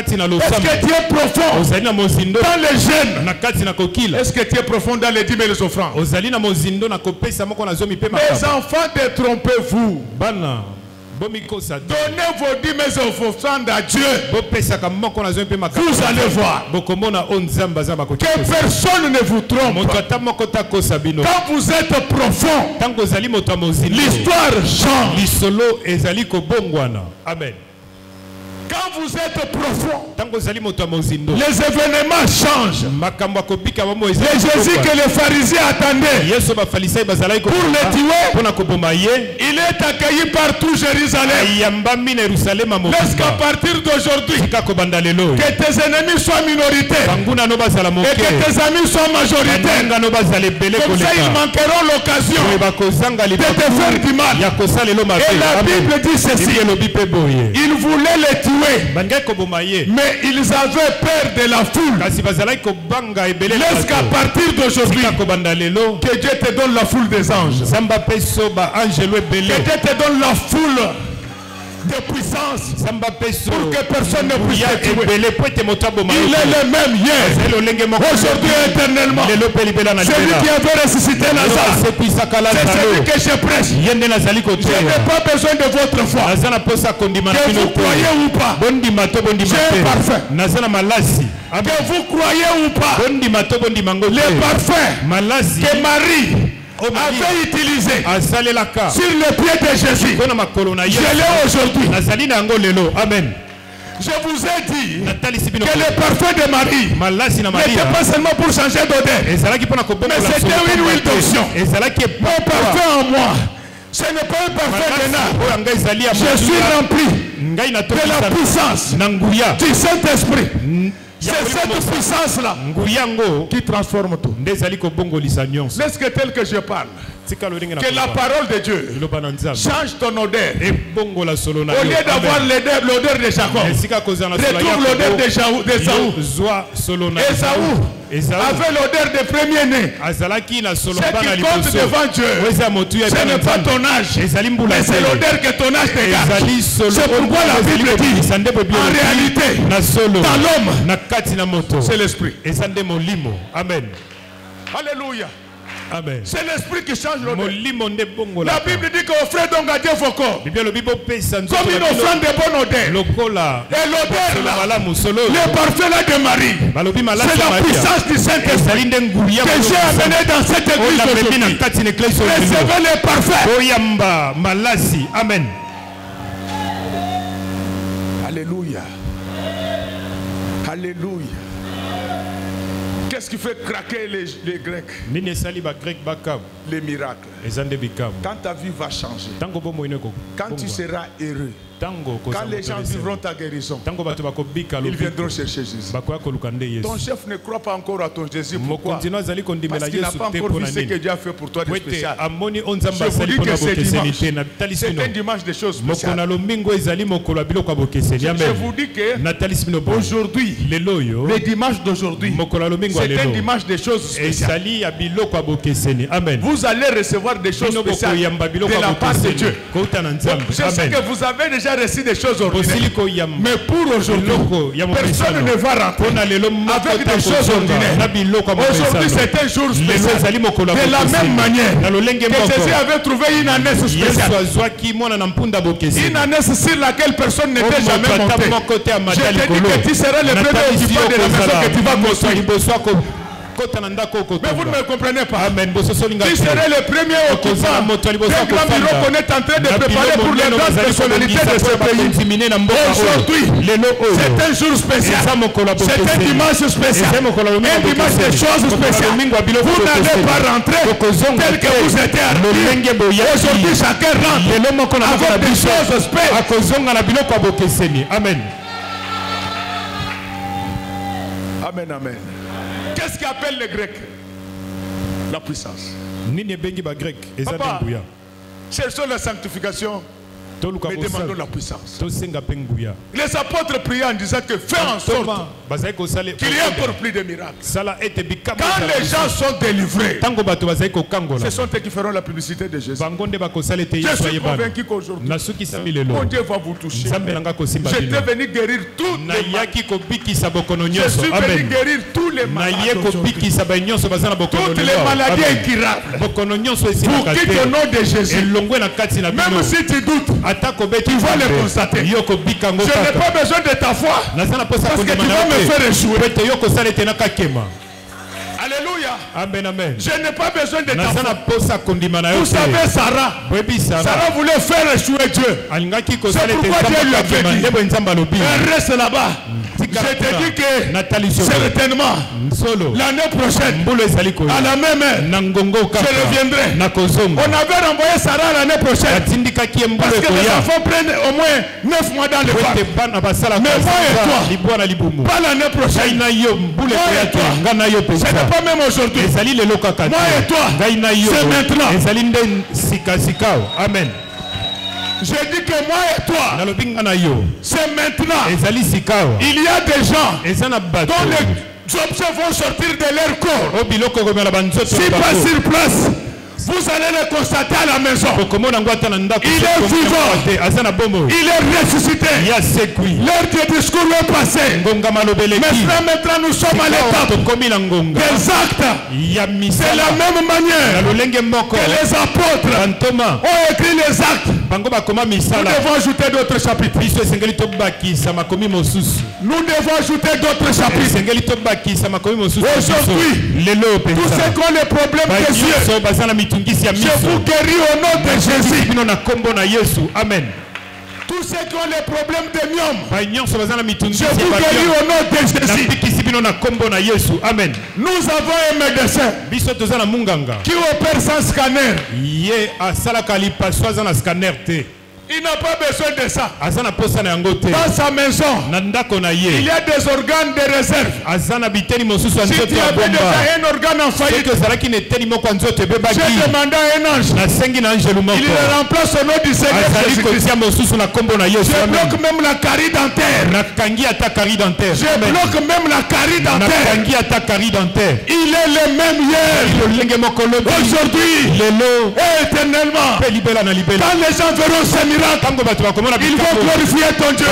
tu es profond dans les jeûnes? Est-ce que tu es profond dans les dîmes et les offrandes? Mes enfants, détrompez-vous. Donnez vos dîmes et offrandes à Dieu. Vous allez voir que personne ne vous trompe. Quand vous êtes profond, l'histoire change. Amen. Quand vous êtes profond, les événements changent. C'est Jésus que les pharisiens attendaient pour le tuer. Il est accueilli par tout Jérusalem. Laisse-qu'à partir d'aujourd'hui, que tes ennemis soient minoritaires et que tes amis soient majoritaires. Comme ça, ils manqueront l'occasion de te faire du mal. Et la Bible dit ceci: ils voulaient les tuer, mais ils avaient peur de la foule. Laisse-qu'à partir d'aujourd'hui, que Dieu te donne la foule des anges. Que Dieu te donne la foule de puissance pour que personne ne puisse te tuer. Il est le même hier, aujourd'hui et éternellement. Celui qui avait ressuscité Lazare, c'est celui que je prêche. Je n'ai pas besoin de votre foi. Que vous croyez ou pas, j'ai un parfum. Que vous croyez ou pas, le parfum que Marie avait utilisé sur le pied de Jésus, je l'ai aujourd'hui. Amen. Je vous ai dit que le parfum de Marie n'était pas seulement pour changer d'odeur, mais c'était une huile d'onction. Mon parfum en moi Ce n'est pas un parfait maintenant. Je suis rempli de la puissance du Saint-Esprit. C'est cette puissance-là qui transforme tout. Laisse que tel que je parle, que la parole de Dieu change ton odeur. Au lieu d'avoir l'odeur de Jacob, retrouve l'odeur d'Ésaü. Ésaü avait l'odeur de premier-né. Ce qui compte devant Dieu, ce n'est pas ton âge, mais c'est l'odeur que ton âge dégage. C'est pourquoi la Bible dit, en réalité, dans l'homme, c'est l'esprit. Amen. Alléluia. Amen. C'est l'esprit qui change l'odeur. La Bible dit qu'offrez donc à Dieu vos corps comme une offrande de bonne odeur. Et l'odeur là, le parfum là de Marie, c'est la puissance du Saint-Esprit que j'ai amené dans cette église aujourd'hui. Recevez le parfum. Amen. Alléluia. Alléluia. Qu'est-ce qui fait craquer les Grecs? Les miracles. Quand ta vie va changer, quand tu seras heureux, quand les gens vivront ta guérison, ils viendront chercher Jésus. Ton chef ne croit pas encore à ton Jésus. Pourquoi? Parce qu'il n'a pas encore vu ce que Dieu a fait pour toi de spécial. Je vous dis que c'est dimanche. C'est un dimanche de choses spéciales. Je vous dis que aujourd'hui, le dimanche d'aujourd'hui, c'est un dimanche de choses spéciales. Vous allez recevoir des choses spéciales de la part de Dieu. Je sais que vous avez déjà reçu des choses ordinaires, mais pour aujourd'hui, personne ne va rentrer avec des choses ordinaires. Aujourd'hui, c'est un jour spécial. De la même manière que Jésus avait trouvé une année spéciale, une année sur laquelle personne n'était jamais monté. Je te dis que tu seras le premier occupant de la maison que tu vas construire. Mais vous ne me comprenez pas. Tu serais le premier occupant d'un grand bureau qu'on est en train de préparer pour les grandes personnalités de ce pays. Aujourd'hui, c'est un jour spécial. C'est un dimanche spécial. Un dimanche de choses spéciales. Vous n'allez pas rentrer tel que vous étiez arrivé. Aujourd'hui, chacun rentre avec des choses spéciales. Amen. Amen, amen. Qu'est-ce qui appelle les Grecs? La puissance. Papa, cherchons la sanctification, mais demandons la puissance. Les apôtres priaient en disant que fais en sorte qu'il y ait encore plus de miracles. Quand les gens sont délivrés, ce sont eux qui feront la publicité de Jésus. Je suis convaincu qu'aujourd'hui, mon Dieu va vous toucher. J'étais venu guérir toutes les maladies. Je suis venu guérir tous les maladies. Toutes les maladies incurables. Vous quittez au nom de Jésus. Même si tu doutes, tu vas le constater. Je n'ai pas besoin de ta foi parce que tu vas me faire échouer. Alléluia. Amen, amen. Je n'ai pas besoin de ta foi. Vous savez, Sarah voulait faire échouer Dieu. C'est pourquoi Dieu lui a fait dire, elle reste là-bas. Je te dis que certainement l'année prochaine, à la même heure, je reviendrai. On avait renvoyé Sarah l'année prochaine parce que les enfants prennent au moins 9 mois dans le ventre. Mais moi et toi, pas l'année prochaine. Moi et toi, ce n'est pas même aujourd'hui. Moi et toi, c'est maintenant. Amen. Je dis que moi et toi, c'est maintenant. Il y a des gens dont les objets vont sortir de leur corps. Si pas sur place, vous allez le constater à la maison. Il est vivant. Il est ressuscité. L'heure du discours est passée. Maintenant nous sommes à l'étape des actes. C'est la même manière que les apôtres ont écrit les actes. Nous devons ajouter d'autres chapitres. Nous devons ajouter d'autres chapitres. Aujourd'hui, tous ceux qui ont les problèmes des yeux, je vous guéris au nom de Jésus. Amen. Tous ceux qui ont les problèmes de myome, je vous guéris au nom de Jésus. Amen. Nous avons un médecin qui opère sans scanner. Il n'a pas besoin de ça. Dans sa maison, il y a des organes de réserve. Si tu avais déjà un organe en faillite, j'ai demandé à un ange. Il le remplace au nom du Seigneur Jésus-Christ. Je bloque même la carie dentaire. Je bloque même la carie dentaire. Il est le même hier, aujourd'hui et éternellement. Quand les gens verront ces miracles, ils vont glorifier ton Dieu.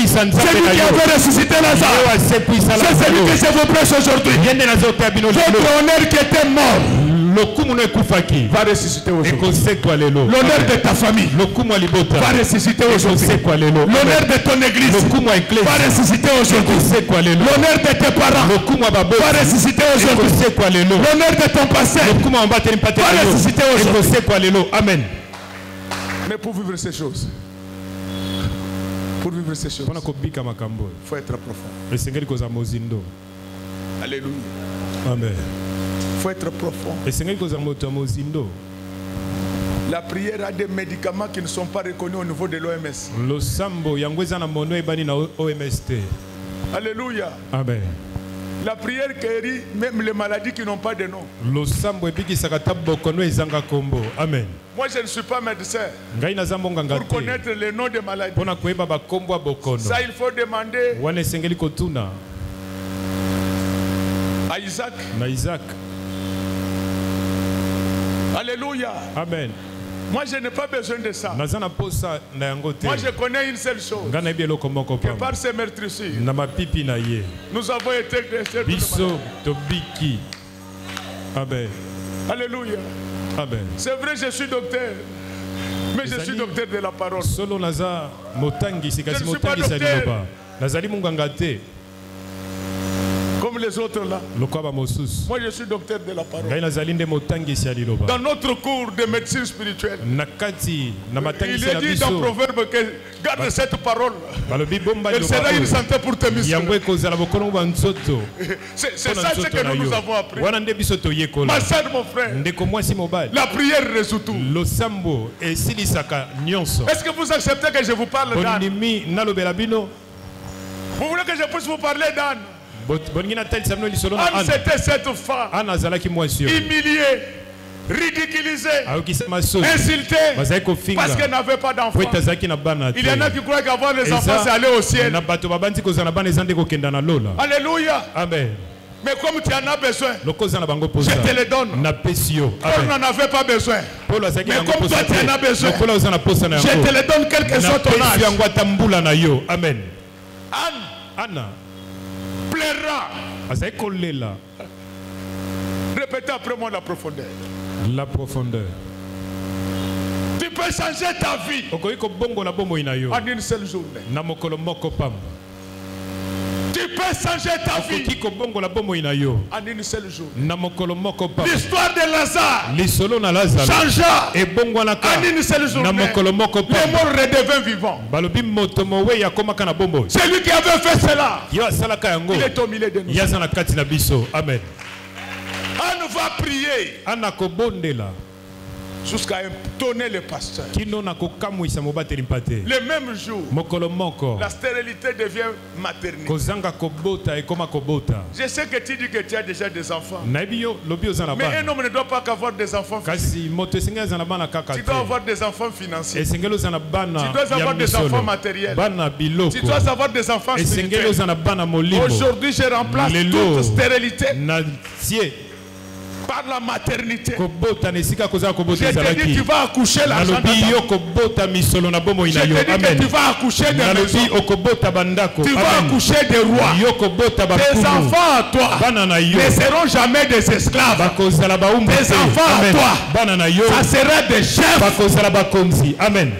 Celui qui avait ressuscité Lazare, c'est celui que je vous prêche aujourd'hui. Votre honneur qui était mort va ressusciter aujourd'hui. L'honneur de ta famille va ressusciter aujourd'hui. L'honneur de ton église va ressusciter aujourd'hui. L'honneur de tes parents va ressusciter aujourd'hui. L'honneur de ton passé va ressusciter aujourd'hui. Amen. Mais pour vivre ces choses, il faut être profond. Alléluia. Amen. Il faut être profond. La prière a des médicaments qui ne sont pas reconnus au niveau de l'OMS. Alléluia. Amen. La prière guérit même les maladies qui n'ont pas de nom. Amen. Moi, je ne suis pas médecin pour connaître les noms des maladies. Ça, il faut demander à Isaac. Alléluia. Amen. Moi, je n'ai pas besoin de ça. Moi, je connais une seule chose. Que par ces meurtrissures, nous avons été décédés. Amen. Alléluia. Amen. C'est vrai, je suis docteur. Mais je suis docteur de la parole. Je ne suis pas docteur comme les autres là. Moi, je suis docteur de la parole. Dans notre cours de médecine spirituelle, il est dit dans Proverbe que garde cette parole. Elle sera une santé pour tes muscles. C'est ça ce que nous avons appris. Ma soeur, mon frère, la prière résout tout. Est-ce que vous acceptez que je vous parle d'Anne? Vous voulez que je puisse vous parler d'Anne? Anne, c'était cette femme humiliée, ridiculisée, insultée parce qu'elle n'avait pas d'enfant. Il y en a qui croient qu'avoir des enfants c'est aller au ciel. Alléluia. Amen. Mais comme tu en as besoin, je te le donne. Paul n'en avait pas besoin. Mais comme toi tu en as besoin, je te le donne quel que soit ton âge. Amen. Anne plaira. Répétez après moi la profondeur. La profondeur. Tu peux changer ta vie en une seule journée. Tu peux changer ta vie en une seule journée. L'histoire de Lazare changea en une seule journée. Le mort redevint vivant. Celui qui avait fait cela, il est au milieu de nous. Amen. Anne va prier jusqu'à étonner le pasteur. Le même jour, la stérilité devient maternelle. Je sais que tu dis que tu as déjà des enfants. Mais un homme ne doit pas qu'avoir des enfants physiques. Tu dois avoir des enfants financiers. Tu dois avoir des enfants matériels. Tu dois avoir des enfants spirituels. Aujourd'hui, je remplace toute stérilité par la maternité. Je te dis tu vas accoucher l'argent. Je te dis que tu vas accoucher des maisons. Tu vas accoucher des rois. Tes enfants à toi ne seront jamais des esclaves. Tes enfants à toi, ça sera des chefs. Amen.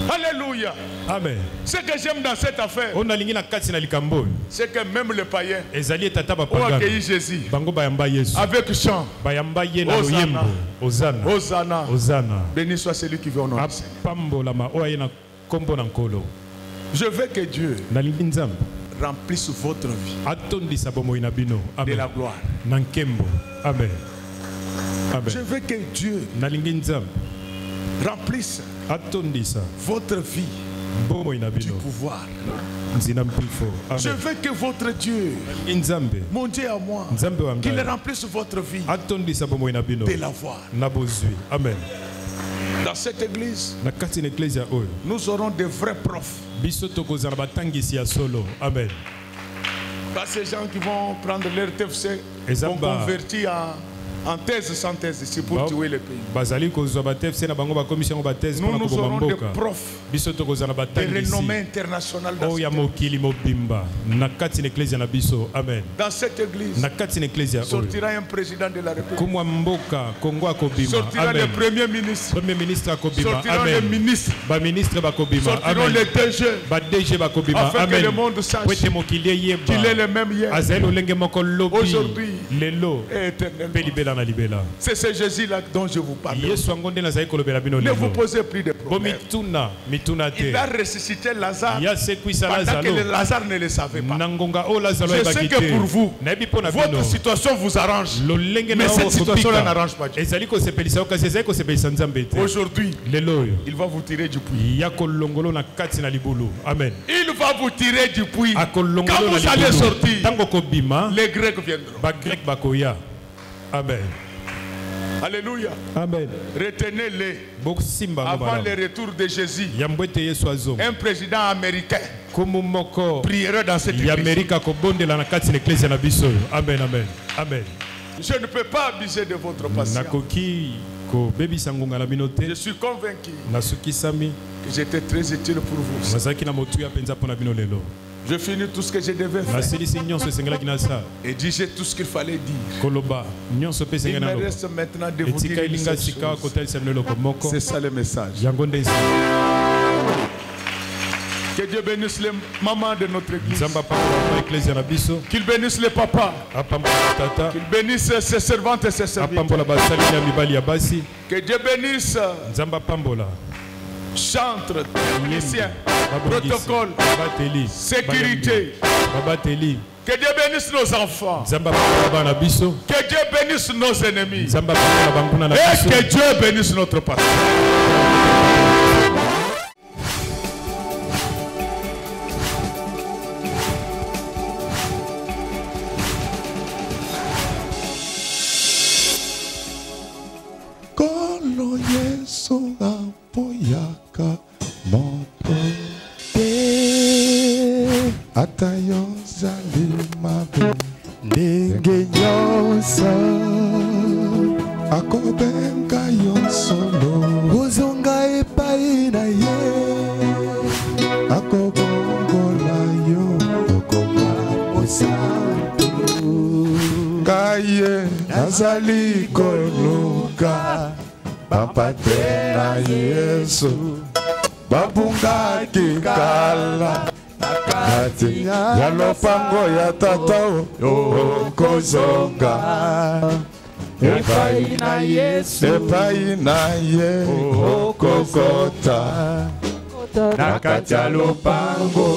Alléluia. Amen. Ce que j'aime dans cette affaire, c'est que même les païens ont accueilli Jésus avec chant. Hosanna. Hosanna. Hosanna. Béni soit celui qui vient au nom du Seigneur. Je veux que Dieu remplisse votre vie de la gloire. Amen. Je veux que Dieu remplisse votre vie du pouvoir. Je veux que votre Dieu, mon Dieu à moi, qu'il remplisse votre vie de la voix. Amen. Dans cette église, nous aurons des vrais profs. Amen. Pas ces gens qui vont prendre leur TFC, vont convertir en thèse sans thèse ici pour tuer le pays. Nous aurons des profs de renommée internationale dans cette église. Sortira un président de la République. Sortira le premier ministre. Sortira le ministre. Sortiront les DG. Afin que le monde sache qu'il est le même hier, aujourd'hui et éternellement. C'est ce Jésus-là dont je vous parle. Ne vous posez plus de problèmes. Il a ressuscité Lazare pendant que Lazare ne le savait pas. Je sais que pour vous, votre situation vous arrange. Mais cette situation-là n'arrange pas Dieu. Aujourd'hui, il va vous tirer du puits. Amen. Il va vous tirer du puits. Quand vous allez sortir, les Grecs viendront. Amen. Alléluia. Amen. Retenez-les. Avant le retour de Jésus, un président américain priera dans cette église. Amen. Amen. Amen. Je ne peux pas abuser de votre patience. Je suis convaincu que j'étais très utile pour vous. Je finis tout ce que je devais faire. Et disais tout ce qu'il fallait dire. Il me reste maintenant de vous dire une seule chose. C'est ça le message. Que Dieu bénisse les mamans de notre église. Qu'il bénisse les papas. Qu'il bénisse ses servantes et ses serviteurs. Que Dieu bénisse chantre, technicien, protocole, sécurité. Que Dieu bénisse nos enfants. Que Dieu bénisse nos ennemis. Et que Dieu bénisse notre pasteur. Kolo Yesu apoyaka moto te atayo zalima ndenge nyonso akobenga yo solo ozonga epai na ye akobongola yo okoma mosantu kaye nazali koluka bapate na Yesu babungaki kala kati ya lopango ya tata okozonga epai na Yesu epai na ye okokota na kati ya lopango.